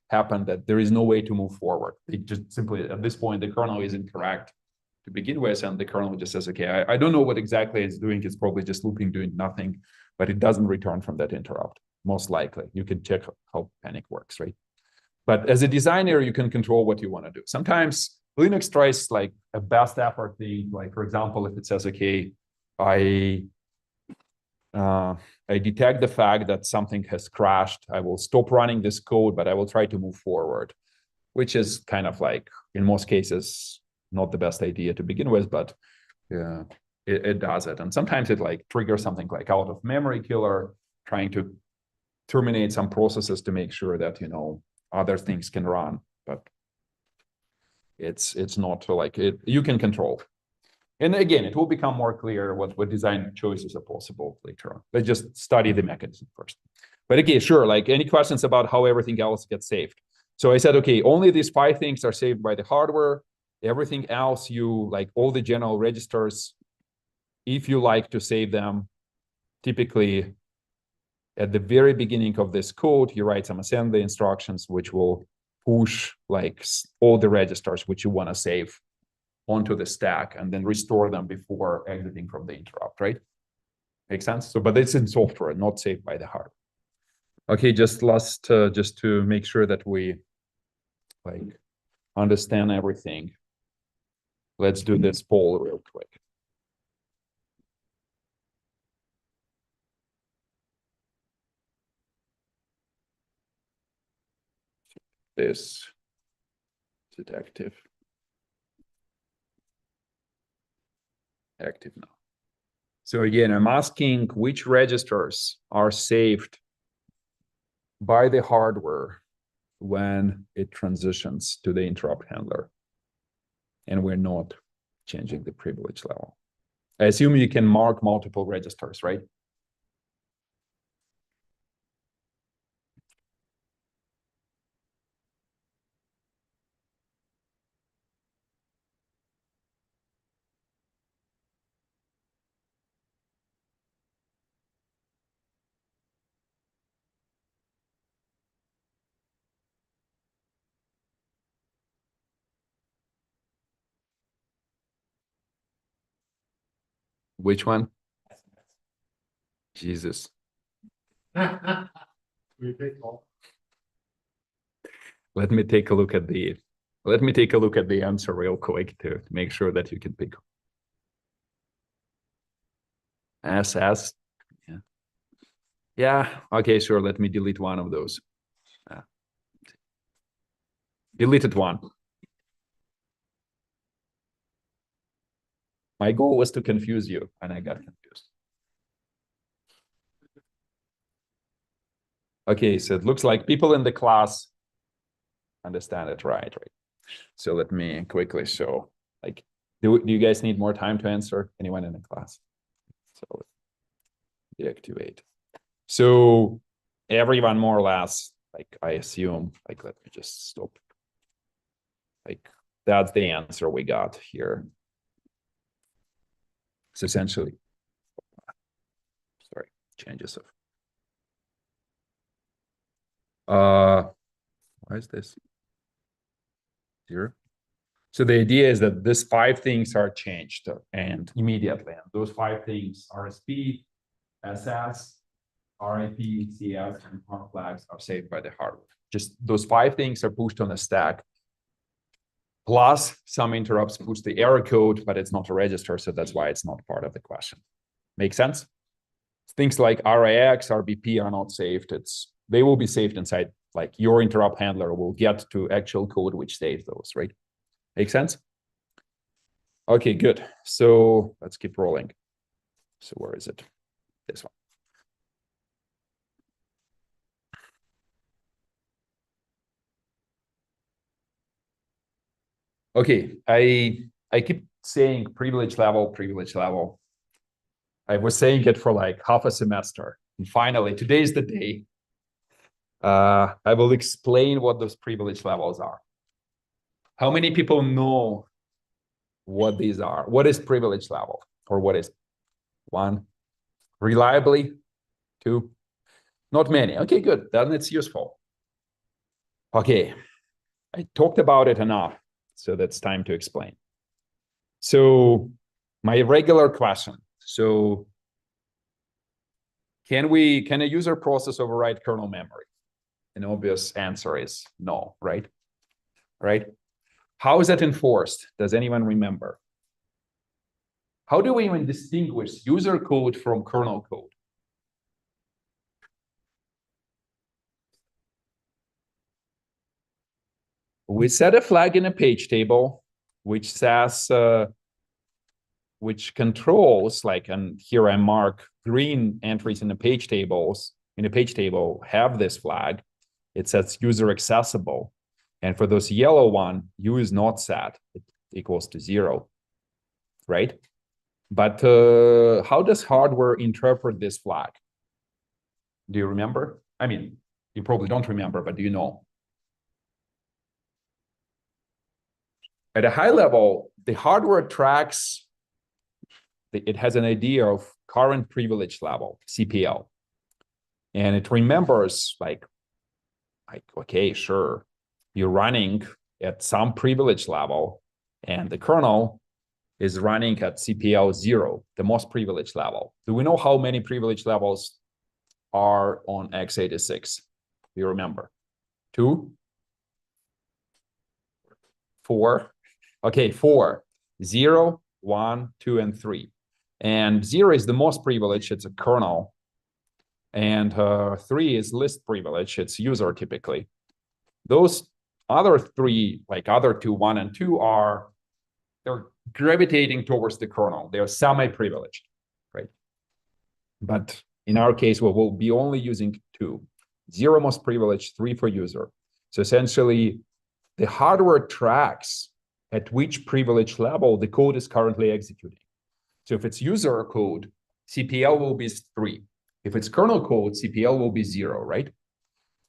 happened that there is no way to move forward. It just simply, at this point, the kernel is incorrect to begin with, and the kernel just says, okay, I don't know what exactly it's doing. It's probably just looping, doing nothing, but it doesn't return from that interrupt, most likely. You can check how panic works, right? But as a designer, you can control what you want to do. Sometimes Linux tries like a best effort thing, like for example, if it says, okay, I detect the fact that something has crashed, I will stop running this code, but I will try to move forward, which is kind of like, in most cases, not the best idea to begin with, but it does it. And sometimes it like triggers something like out of memory killer, trying to terminate some processes to make sure that, you know, other things can run, but it's not like it, you can control. And again, it will become more clear what design choices are possible later on. Let's just study the mechanism first. But again, sure, like any questions about how everything else gets saved. So I said, okay, only these 5 things are saved by the hardware. Everything else, you like all the general registers, if you like to save them, typically at the very beginning of this code, you write some assembly instructions, which will push like all the registers which you want to save onto the stack and then restore them before exiting from the interrupt, right? Make sense? So, but it's in software, not saved by the hardware. Okay, just to make sure that we like understand everything. Let's do this poll real quick. This is it active? Active now. So again, I'm asking which registers are saved by the hardware when it transitions to the interrupt handler and we're not changing the privilege level. I assume you can mark multiple registers, right? Which one? Jesus. We pick all. Let me take a look at the answer real quick to make sure that you can pick. SS. Yeah. Yeah. Okay, sure. Let me delete one of those. Deleted one. My goal was to confuse you, and I got confused. Okay, so it looks like people in the class understand it, right? So let me quickly show, like, do you guys need more time to answer? Anyone in the class? So deactivate. So everyone more or less, like I assume, like let me just stop. Like that's the answer we got here. It's essentially, sorry, changes of. Why is this? 0. So the idea is that these 5 things are changed and immediately. And those 5 things, RSP, SS, RIP, CS, and R flags are saved by the hardware. Just those 5 things are pushed on the stack. Plus some interrupts push the error code, but it's not a register, so that's why it's not part of the question. Make sense? Things like RIX, RBP are not saved. They will be saved inside, like your interrupt handler will get to actual code which saves those, right? Make sense? Okay, good. So let's keep rolling. So where is it? This one. Okay, I keep saying privilege level, privilege level. I was saying it for like half a semester. And finally, today is the day. I will explain what those privilege levels are. How many people know what these are? What is privilege level? Or what is 1? Reliably? 2? Not many. Okay, good. Then it's useful. Okay, I talked about it enough, so that's time to explain. So my regular question. So can a user process override kernel memory? An obvious answer is no, right? Right? How is that enforced? Does anyone remember? How do we even distinguish user code from kernel code? We set a flag in a page table, which says, which controls, like, and here I mark green entries in the page tables, in the page table have this flag. It says user accessible. And for those yellow one, U is not set, it equals to 0, right? But how does hardware interpret this flag? Do you remember? I mean, you probably don't remember, but do you know? at a high level, the hardware tracks, it has an idea of current privilege level, CPL. And it remembers like, okay, sure, you're running at some privilege level, and the kernel is running at CPL 0, the most privileged level. Do we know how many privilege levels are on x86? Do you remember? 2? 4? Okay, 4. 0, 1, 2, and 3. And 0 is the most privileged, it's a kernel. And 3 is least privilege, it's user typically. Those other 3, like other 2, 1 and 2 they're gravitating towards the kernel. They're semi-privileged, right? But in our case, we will be only using 2. 0 most privileged, 3 for user. So essentially, the hardware tracks at which privilege level the code is currently executing. So if it's user code, CPL will be 3. If it's kernel code, CPL will be 0, right?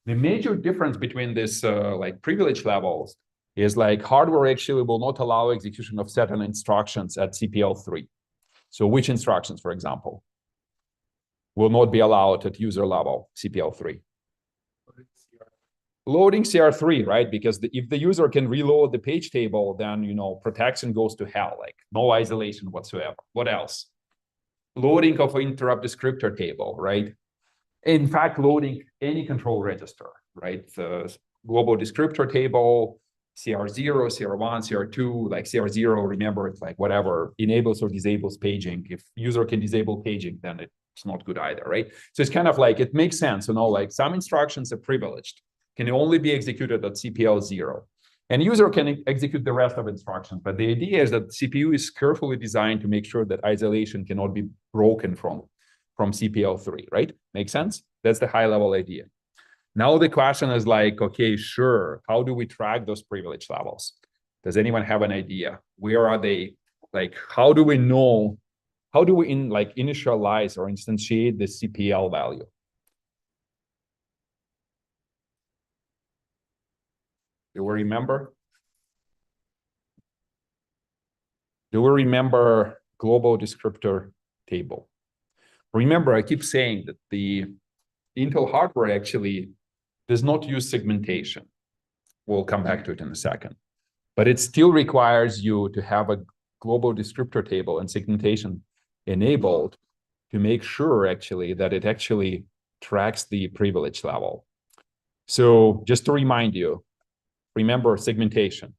The major difference between this like privilege levels is like hardware actually will not allow execution of certain instructions at CPL 3. So which instructions, for example, will not be allowed at user level, CPL 3? Loading CR3, right? Because if the user can reload the page table, then, protection goes to hell, like no isolation whatsoever. What else? Loading of an interrupt descriptor table, right? In fact, loading any control register, right? The global descriptor table, CR0, CR1, CR2, like CR0, remember, it's like whatever enables or disables paging. If user can disable paging, then it's not good either, right? So it's kind of like, it makes sense, like some instructions are privileged, can only be executed at CPL 0. And user can execute the rest of instructions. But the idea is that the CPU is carefully designed to make sure that isolation cannot be broken from CPL 3, right? Make sense? That's the high level idea. Now the question is like, okay, sure, how do we track those privilege levels? Does anyone have an idea? Where are they? Like, how do we know? How do we initialize or instantiate the CPL value? Do we remember? Do we remember global descriptor table? Remember, I keep saying that the Intel hardware actually does not use segmentation. We'll come back to it in a second. But it still requires you to have a global descriptor table and segmentation enabled to make sure actually that it actually tracks the privilege level. So just to remind you, remember segmentation.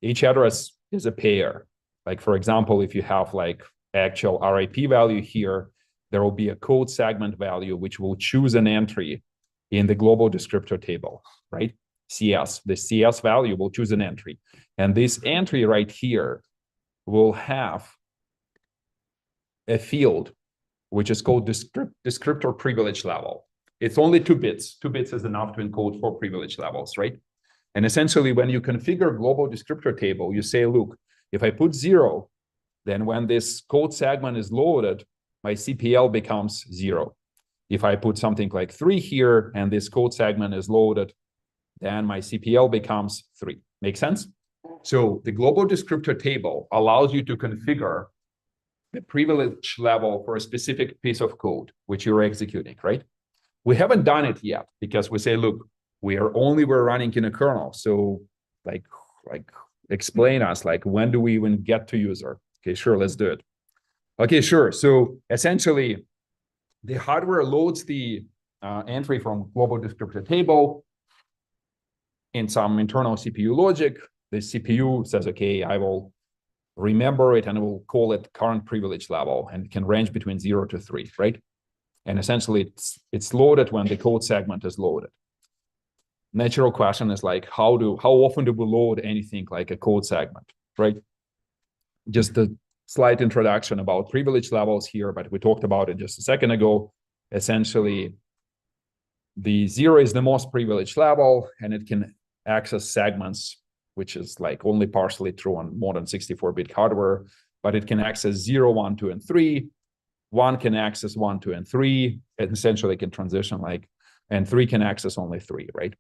Each address is a pair. Like for example, if you have like actual RIP value here, there will be a code segment value which will choose an entry in the global descriptor table, right? CS, the CS value will choose an entry. And this entry right here will have a field which is called descriptor privilege level. It's only 2 bits. 2 bits is enough to encode 4 privilege levels, right? And essentially, when you configure global descriptor table, you say, look, if I put 0, then when this code segment is loaded, my CPL becomes 0. If I put something like 3 here and this code segment is loaded, then my CPL becomes 3. Make sense? So the global descriptor table allows you to configure the privilege level for a specific piece of code which you're executing, right? We haven't done it yet because we say, look, we're running in a kernel. So like explain us, like when do we even get to user? Okay, sure, let's do it. Okay, sure. So essentially, the hardware loads the entry from global descriptor table in some internal CPU logic. The CPU says, okay, I will remember it and I will call it current privilege level, and it can range between 0 to 3, right? And essentially, it's loaded when the code segment is loaded. Natural question is like, how often do we load anything like a code segment, right? Just a slight introduction about privilege levels here, but we talked about it just a second ago. Essentially, the 0 is the most privileged level, and it can access segments, which is like only partially true on modern 64-bit hardware, but it can access 0, 1, 2, and 3. 1 can access 1, 2, and 3. It essentially can transition and 3 can access only 3, right?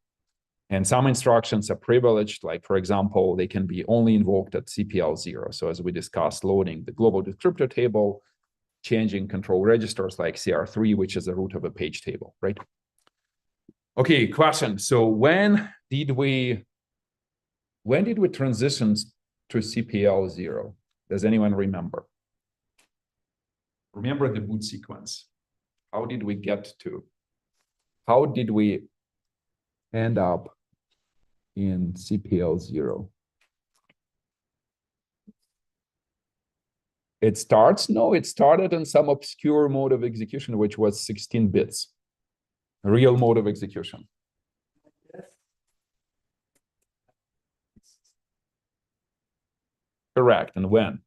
And some instructions are privileged, like for example, they can be only invoked at CPL0. So as we discussed, loading the global descriptor table, changing control registers like CR3, which is the root of a page table, right? Okay, question. So when did we transition to CPL0? Does anyone remember? Remember the boot sequence. How did we end up in CPL0? It started in some obscure mode of execution, which was 16 bits, real mode of execution. Correct, and when?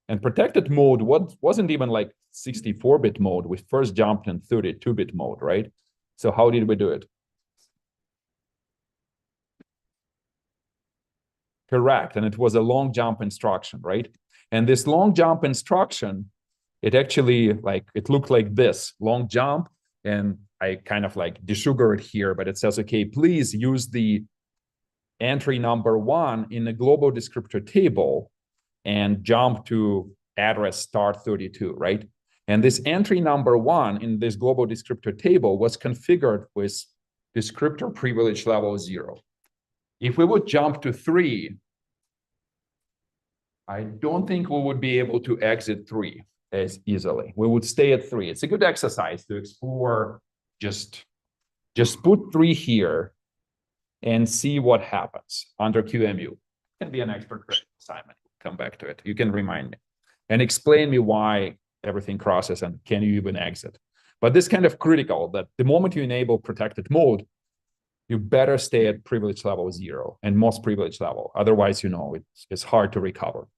And protected mode wasn't even like 64-bit mode. We first jumped in 32-bit mode, right? So how did we do it? Correct, and it was a long jump instruction, right? And this long jump instruction, it actually it looked like this, long jump, and I kind of like desugar it here, but it says, okay, please use the entry number 1 in the global descriptor table and jump to address start 32, right? And this entry number 1 in this global descriptor table was configured with descriptor privilege level 0. If we would jump to 3, I don't think we would be able to exit 3 as easily. We would stay at 3. It's a good exercise to explore. Just put 3 here and see what happens under QEMU. It can be an expert credit assignment. Come back to it. You can remind me and explain me why everything crosses and can you even exit. But this kind of critical that the moment you enable protected mode, you better stay at privilege level 0 and most privilege level. Otherwise, it's hard to recover.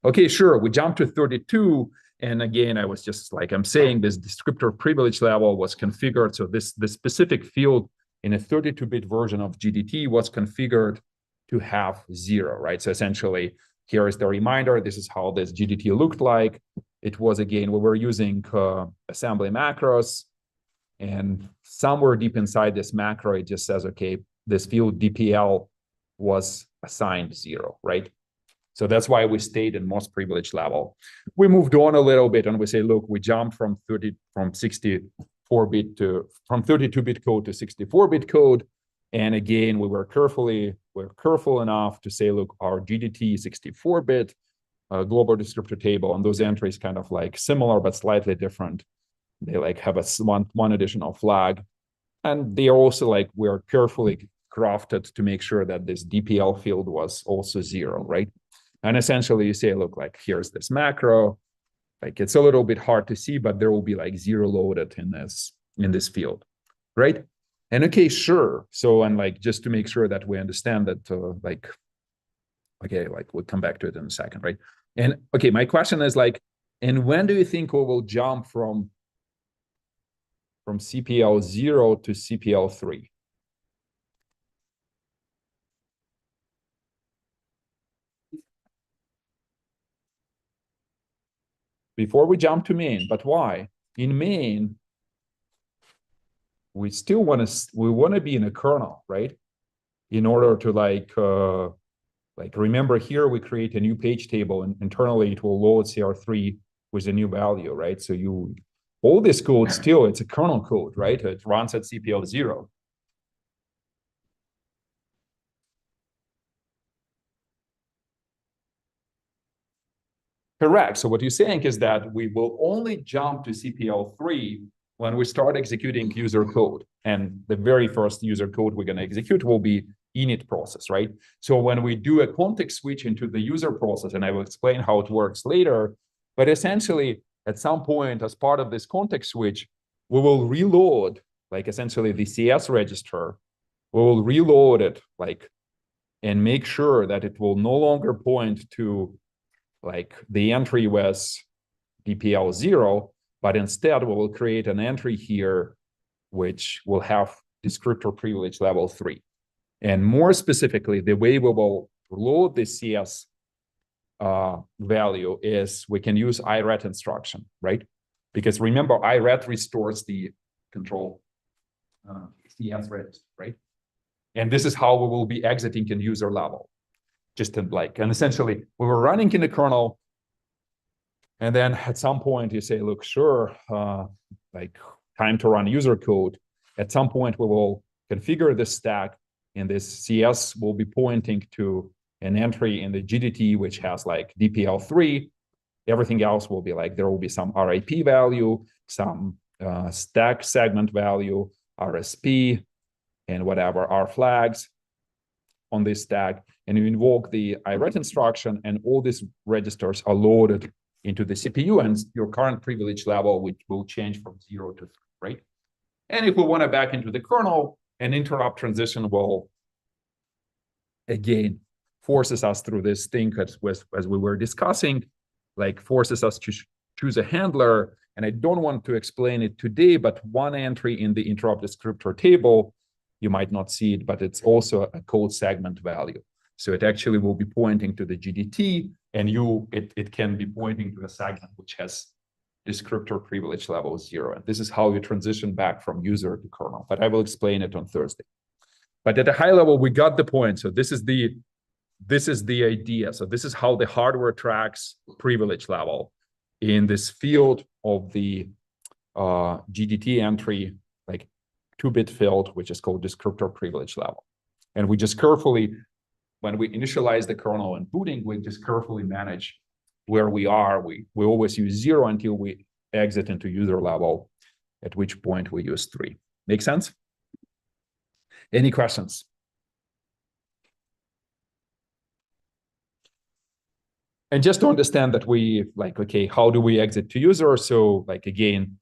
Okay, sure, we jumped to 32. And again, I was just like, I'm saying this descriptor privilege level was configured. So this specific field in a 32-bit version of GDT was configured to have 0, right? So essentially, here is the reminder. This is how this GDT looked like. It was, again, we were using assembly macros. And somewhere deep inside this macro, it just says, okay, this field DPL was assigned 0, right? So that's why we stayed in most privilege level. We moved on a little bit and we say, look, we jumped from 32-bit code to 64-bit code. And again, we're careful enough to say, look, our GDT 64-bit global descriptor table, and those entries kind of like similar but slightly different. They like have one additional flag, and they are also like we're carefully crafted to make sure that this DPL field was also 0, right? And essentially, you say, look, like here's this macro. Like it's a little bit hard to see, but there will be like 0 loaded in this field, right? And okay, sure. So, and like just to make sure that we understand that, we'll come back to it in a second, right? And okay, my question is like, and when do you think we will jump from CPL 0 to CPL 3? Before we jump to main, but why? In main, we still want to be in a kernel, right? In order to remember here, we create a new page table and internally it will load CR3 with a new value, right? So all this code still, it's a kernel code, right? It runs at CPL 0. Correct. So what you're saying is that we will only jump to CPL 3 when we start executing user code. And the very first user code we're going to execute will be init process, right? So when we do a context switch into the user process, and I will explain how it works later, but essentially at some point as part of this context switch, we will reload like essentially the CS register. We will reload it and make sure that it will no longer point to like the entry was DPL 0, but instead we will create an entry here which will have descriptor privilege level 3. And more specifically, the way we will load the CS value is we can use iret instruction, right? Because remember, iret restores the control CS register, right? And this is how we will be exiting in user level. Just in like, and essentially we were running in the kernel. And then at some point you say, look, sure, like time to run user code. At some point we will configure this stack, and this CS will be pointing to an entry in the GDT, which has like DPL3. Everything else will be like, there will be some RIP value, some stack segment value, RSP, and whatever R flags on this stack. And you invoke the IRET instruction, and all these registers are loaded into the CPU, and your current privilege level, which will change from 0 to 3, right? And if we want to back into the kernel, an interrupt transition will, again, forces us through this thing as we were discussing, like forces us to choose a handler. And I don't want to explain it today, but one entry in the interrupt descriptor table, you might not see it, but it's also a code segment value. So it actually will be pointing to the GDT, and it can be pointing to a segment which has descriptor privilege level 0. And this is how you transition back from user to kernel, but I will explain it on Thursday. But at a high level, we got the point. So this is the idea. So this is how the hardware tracks privilege level in this field of the GDT entry, like 2-bit field, which is called descriptor privilege level. And we just carefully, when we initialize the kernel and booting, we just carefully manage where we are. We always use 0 until we exit into user level, at which point we use 3. Make sense? Any questions? And just to understand that we like, okay, how do we exit to user? So like, again,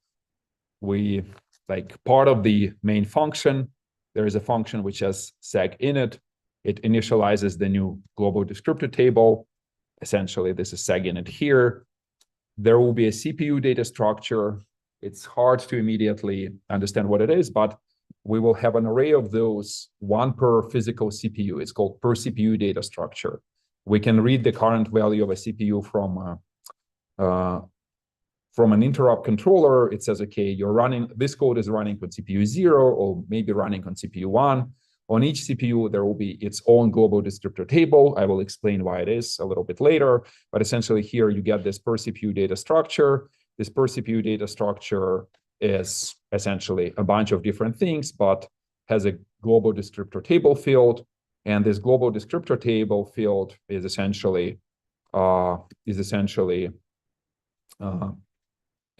we like part of the main function, there is a function which has seg init. It initializes the new global descriptor table. Essentially, this is seg init here. There will be a CPU data structure. It's hard to immediately understand what it is, but we will have an array of those, one per physical CPU. It's called per CPU data structure. We can read the current value of a CPU from an interrupt controller. It says, okay, you're running, this code is running on CPU 0 or maybe running on CPU 1. On each CPU, there will be its own global descriptor table. I will explain why it is a little bit later. But essentially here you get this per CPU data structure. This per CPU data structure is essentially a bunch of different things, but has a global descriptor table field. And this global descriptor table field is essentially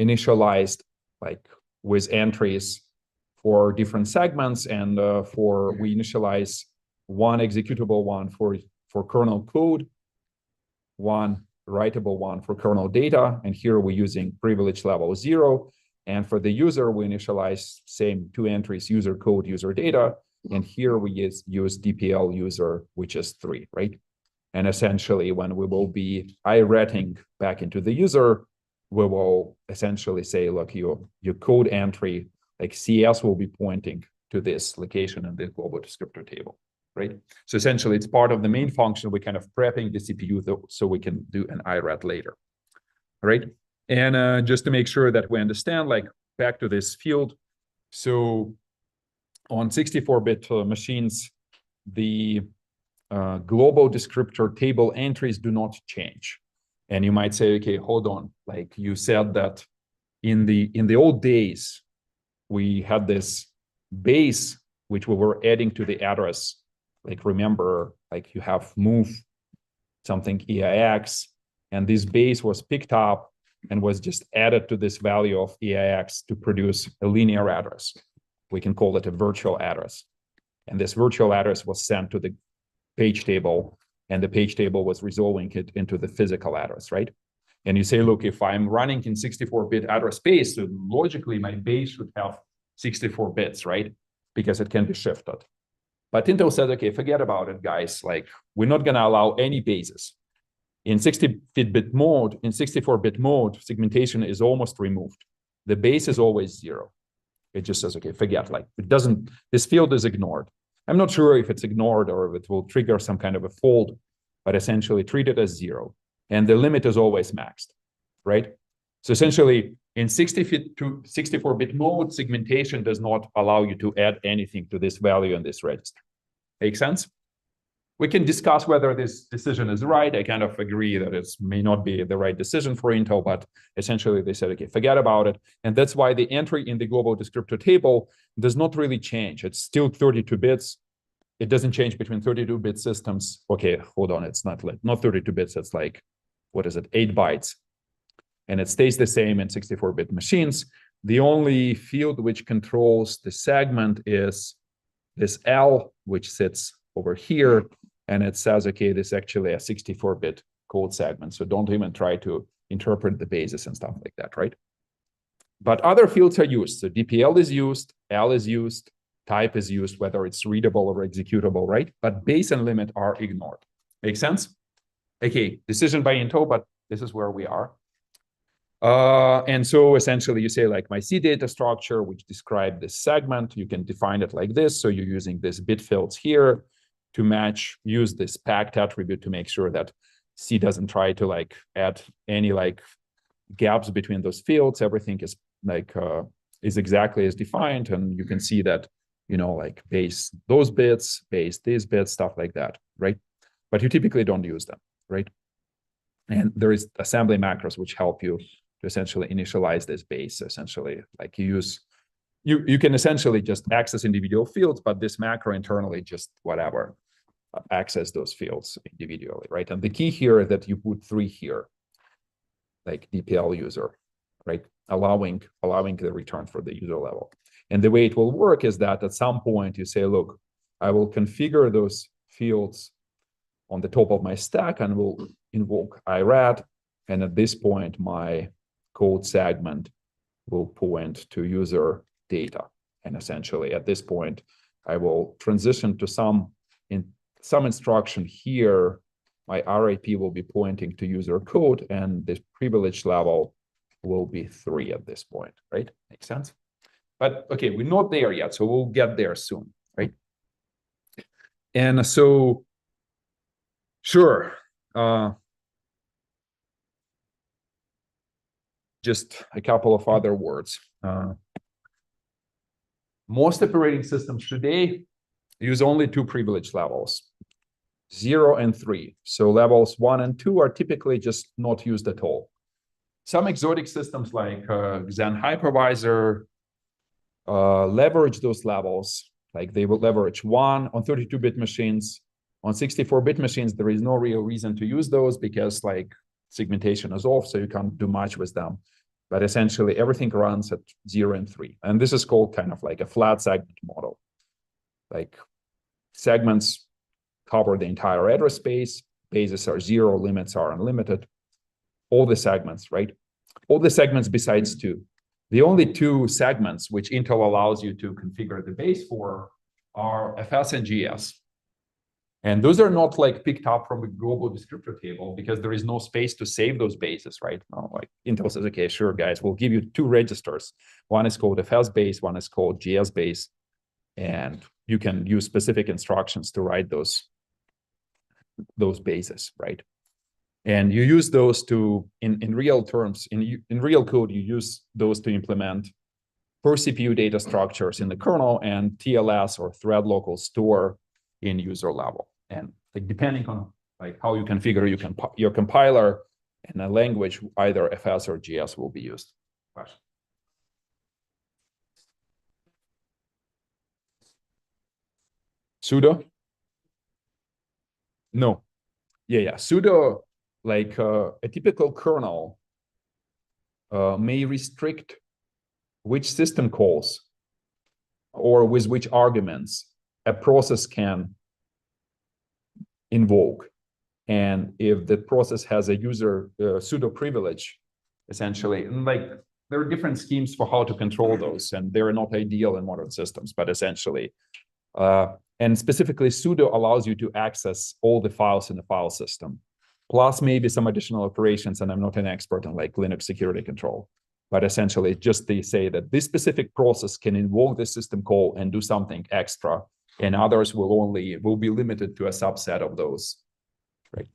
initialized like with entries for different segments, and we initialize one executable one for kernel code, one writable one for kernel data, and here we're using privilege level 0. And for the user, we initialize same 2 entries, user code, user data, and here we use DPL user, which is 3, right? And essentially, when we will be IRETting back into the user, we will essentially say, look, your code entry, like CS will be pointing to this location in the global descriptor table, right? So essentially, it's part of the main function. We're kind of prepping the CPU so we can do an IRET later, right? And just to make sure that we understand, like back to this field. So on 64-bit machines, the global descriptor table entries do not change. And you might say, okay, hold on. Like you said that in the old days, we had this base which we were adding to the address. Like remember, like you have move something EIX, and this base was picked up and was just added to this value of EIX to produce a linear address. We can call it a virtual address. And this virtual address was sent to the page table, and the page table was resolving it into the physical address, right? And you say, look, if I'm running in 64-bit address space, so logically my base should have 64 bits, right? Because it can be shifted. But Intel said, okay, forget about it, guys. Like, we're not going to allow any bases. In 64-bit mode, segmentation is almost removed. The base is always 0. It just says, okay, forget, like, it doesn't, this field is ignored. I'm not sure if it's ignored or if it will trigger some kind of a fault, but essentially treat it as 0. And the limit is always maxed, right? So essentially, in 64-bit mode, segmentation does not allow you to add anything to this value in this register. Make sense? We can discuss whether this decision is right. I kind of agree that it may not be the right decision for Intel, but essentially they said, okay, forget about it. And that's why the entry in the global descriptor table does not really change. It's still 32 bits. It doesn't change between 32-bit systems. Okay, hold on. It's not 32 bits. It's like, what is it? 8 bytes. And it stays the same in 64-bit machines. The only field which controls the segment is this L, which sits over here. And it says, okay, this is actually a 64-bit code segment. So don't even try to interpret the basis and stuff like that, right? But other fields are used. So DPL is used, L is used, type is used, whether it's readable or executable, right? But base and limit are ignored. Make sense? Okay, decision by Intel, but this is where we are. And so essentially you say like my C data structure, which describe this segment, you can define it like this. So you're using this bit fields here to match, use this packed attribute to make sure that C doesn't try to like add any like gaps between those fields. Everything is like, is exactly as defined. And you can see that, you know, like base those bits, base these bits, stuff like that, right? But you typically don't use them, right? And there is assembly macros which help you to essentially initialize this base. Essentially, like you can essentially just access individual fields, but this macro internally just whatever access those fields individually, right? And the key here is that you put 3 here, like DPL user, right? Allowing the return for the user level. And the way it will work is that at some point you say, look, I will configure those fields on the top of my stack and will invoke IRAD. And at this point, my code segment will point to user data. And essentially at this point, I will transition to some instruction here. My RAP will be pointing to user code, and this privilege level will be 3 at this point, right? Makes sense? But okay, we're not there yet, so we'll get there soon, right? And so, sure. Just a couple of other words. Most operating systems today use only 2 privilege levels, 0 and 3. So levels 1 and 2 are typically just not used at all. Some exotic systems like Xen hypervisor leverage those levels. Like they will leverage 1 on 32-bit machines. On 64-bit machines, there is no real reason to use those because like segmentation is off, so you can't do much with them. But essentially everything runs at 0 and 3. And this is called kind of like a flat segment model. Like segments cover the entire address space, bases are 0, limits are unlimited. All the segments, right? All the segments besides 2. The only 2 segments which Intel allows you to configure the base for are FS and GS. And those are not like picked up from a global descriptor table because there is no space to save those bases, right? No, like Intel says, okay, sure, guys, we'll give you 2 registers. One is called FS base, one is called GS base. And you can use specific instructions to write those bases, right? And you use those to, in real terms, in real code, you use those to implement per CPU data structures in the kernel and TLS or thread local store in user level. And like depending on like how you configure your compiler and a language, either FS or GS will be used. Sudo? No. Yeah. Sudo, like a typical kernel may restrict which system calls or with which arguments a process can invoke. And if the process has a user pseudo privilege, essentially, and like there are different schemes for how to control those, and they're not ideal in modern systems, but essentially, and specifically sudo allows you to access all the files in the file system, plus maybe some additional operations, and I'm not an expert in like Linux security control. But essentially, just they say that this specific process can invoke the system call and do something extra, and others will be limited to a subset of those, right?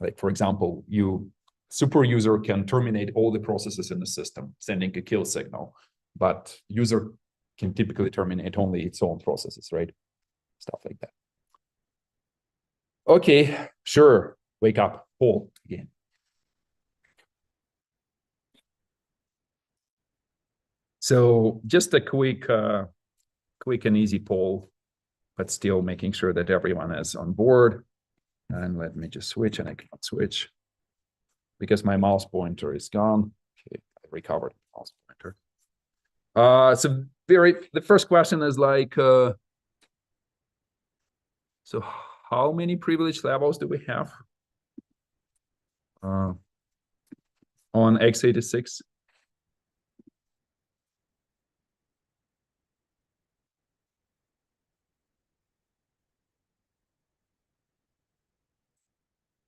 Like for example, you super user can terminate all the processes in the system, sending a kill signal, but user can typically terminate only its own processes, right? Stuff like that. Okay, sure. Wake up, poll again. So just a quick and easy poll, but still making sure that everyone is on board. And let me just switch, and I cannot switch because my mouse pointer is gone. Okay, I recovered the mouse pointer. So the first question is like, so how many privilege levels do we have on x86?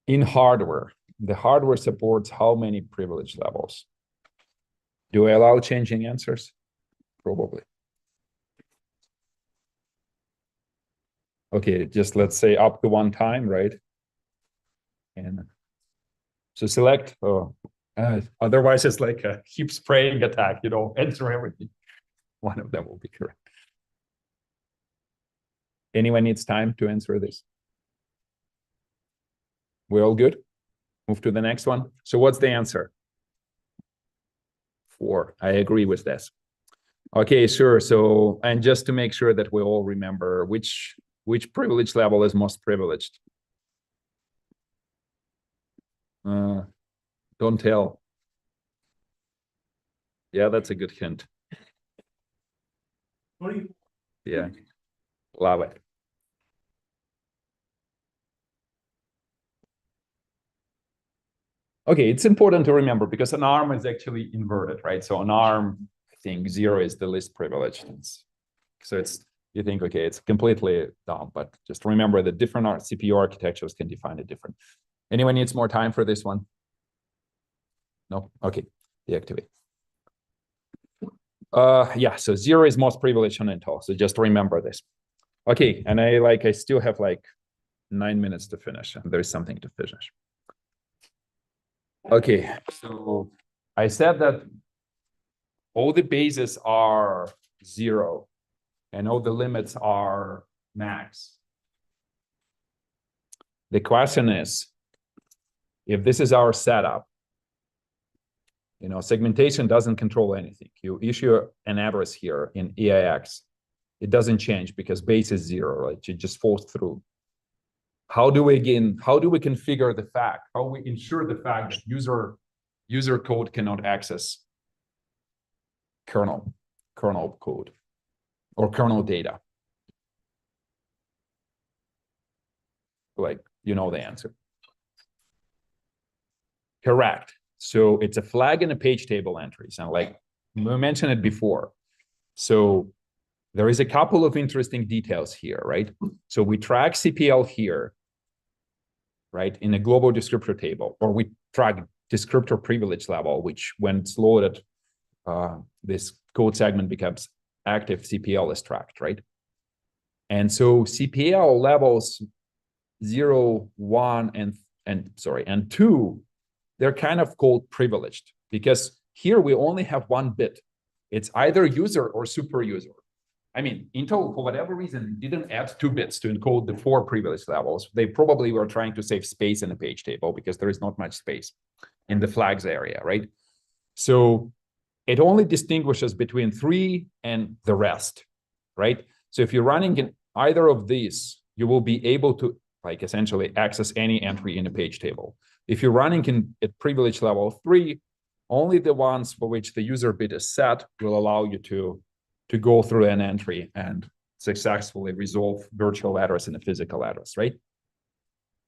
In hardware, the hardware supports how many privilege levels? Do I allow changing answers? Probably. Okay, just let's say up to one time, right? And so select, otherwise it's like a heap spraying attack, you know, answer everything. One of them will be correct. Anyone needs time to answer this? We're all good? Move to the next one. So what's the answer? 4. I agree with this. Okay, sure. So, and just to make sure that we all remember which privilege level is most privileged. Don't tell. Yeah, that's a good hint. Yeah, love it. Okay, it's important to remember because an ARM is actually inverted, right? So an ARM, I think 0 is the least privileged. So it's, you think, okay, it's completely dumb, but just remember that different CPU architectures can define it different. Anyone needs more time for this one? No? Okay, deactivate. Yeah, so 0 is most privileged on Intel. So just remember this. Okay, and I still have like 9 minutes to finish, and there's something to finish. Okay, so I said that all the bases are 0 and all the limits are max. The question is, if this is our setup, you know, segmentation doesn't control anything. You issue an address here in EIX, it doesn't change because base is 0, right? It just falls through. How do we configure the fact? How we ensure the fact that user code cannot access kernel code or kernel data? Like, you know the answer. Correct. So it's a flag in a page table entries. And like we mentioned it before. So there is a couple of interesting details here, right? So we track CPL here, right, in a global descriptor table, or we track descriptor privilege level, which when it's loaded, this code segment becomes active, CPL is tracked, right? And so CPL levels 0, 1, and 2, they're kind of called privileged because here we only have one bit. It's either user or super user. I mean, Intel, for whatever reason, didn't add 2 bits to encode the 4 privilege levels. They probably were trying to save space in the page table because there is not much space in the flags area, right? So it only distinguishes between 3 and the rest, right? So if you're running in either of these, you will be able to like essentially access any entry in a page table. If you're running in at privilege level 3, only the ones for which the user bit is set will allow you to go through an entry and successfully resolve virtual address in a physical address, right?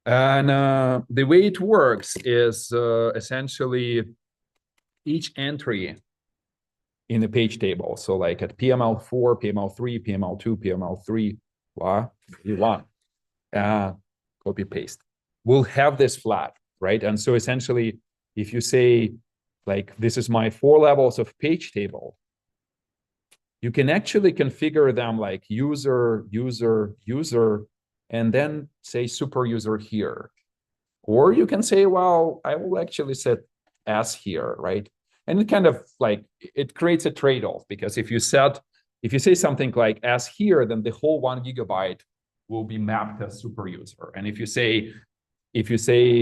And the way it works is essentially each entry in the page table. So like at PML4, PML3, PML2, PML3, one, copy paste. We'll have this flag, right? And so essentially, if you say, like, this is my 4 levels of page table, you can actually configure them like user, user, user, and then say super user here. Or you can say, well, I will actually set S here, right? And it kind of like, it creates a trade-off, because if you say something like S here, then the whole 1 gigabyte will be mapped as super user. And if you say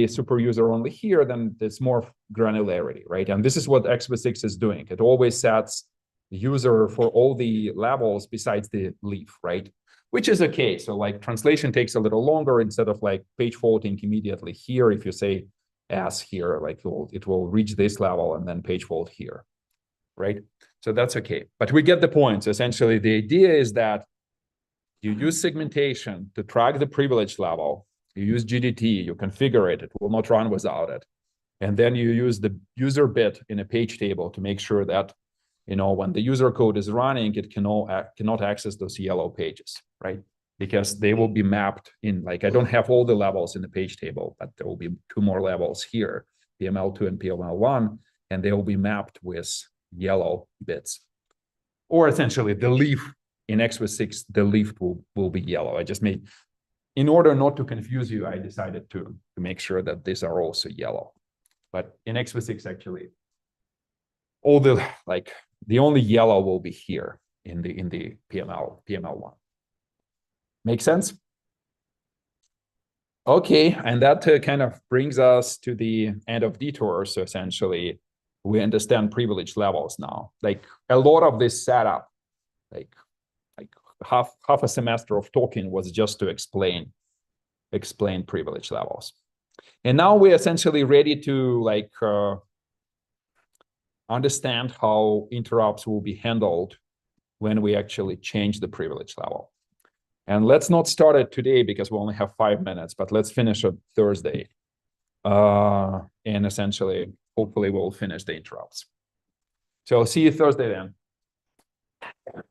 super user only here, then there's more granularity, right? And this is what x86 is doing. It always sets the user for all the levels besides the leaf, right? Which is okay. So like translation takes a little longer. Instead of like page faulting immediately here, if you say S here, like it will reach this level and then page fault here, right? So that's okay. But we get the point. So essentially, the idea is that you use segmentation to track the privilege level. You use GDT, you configure it. It will not run without it. And then you use the user bit in a page table to make sure that, when the user code is running, it cannot access those yellow pages, right? Because they will be mapped in, like, I don't have all the levels in the page table, but there will be 2 more levels here, PML2 and PML1, and they will be mapped with yellow bits. Or essentially the leaf in x86, the leaf will be yellow. In order not to confuse you, I decided to make sure that these are also yellow. But in x86, actually, the only yellow will be here in the PML1. Make sense? Okay, and that kind of brings us to the end of detour. So essentially, we understand privilege levels now. Like a lot of this setup, like half a semester of talking was just to explain privilege levels. And now we're essentially ready to understand how interrupts will be handled when we actually change the privilege level. And let's not start it today because we only have 5 minutes, but let's finish it Thursday. And essentially, hopefully we'll finish the interrupts. So I'll see you Thursday then.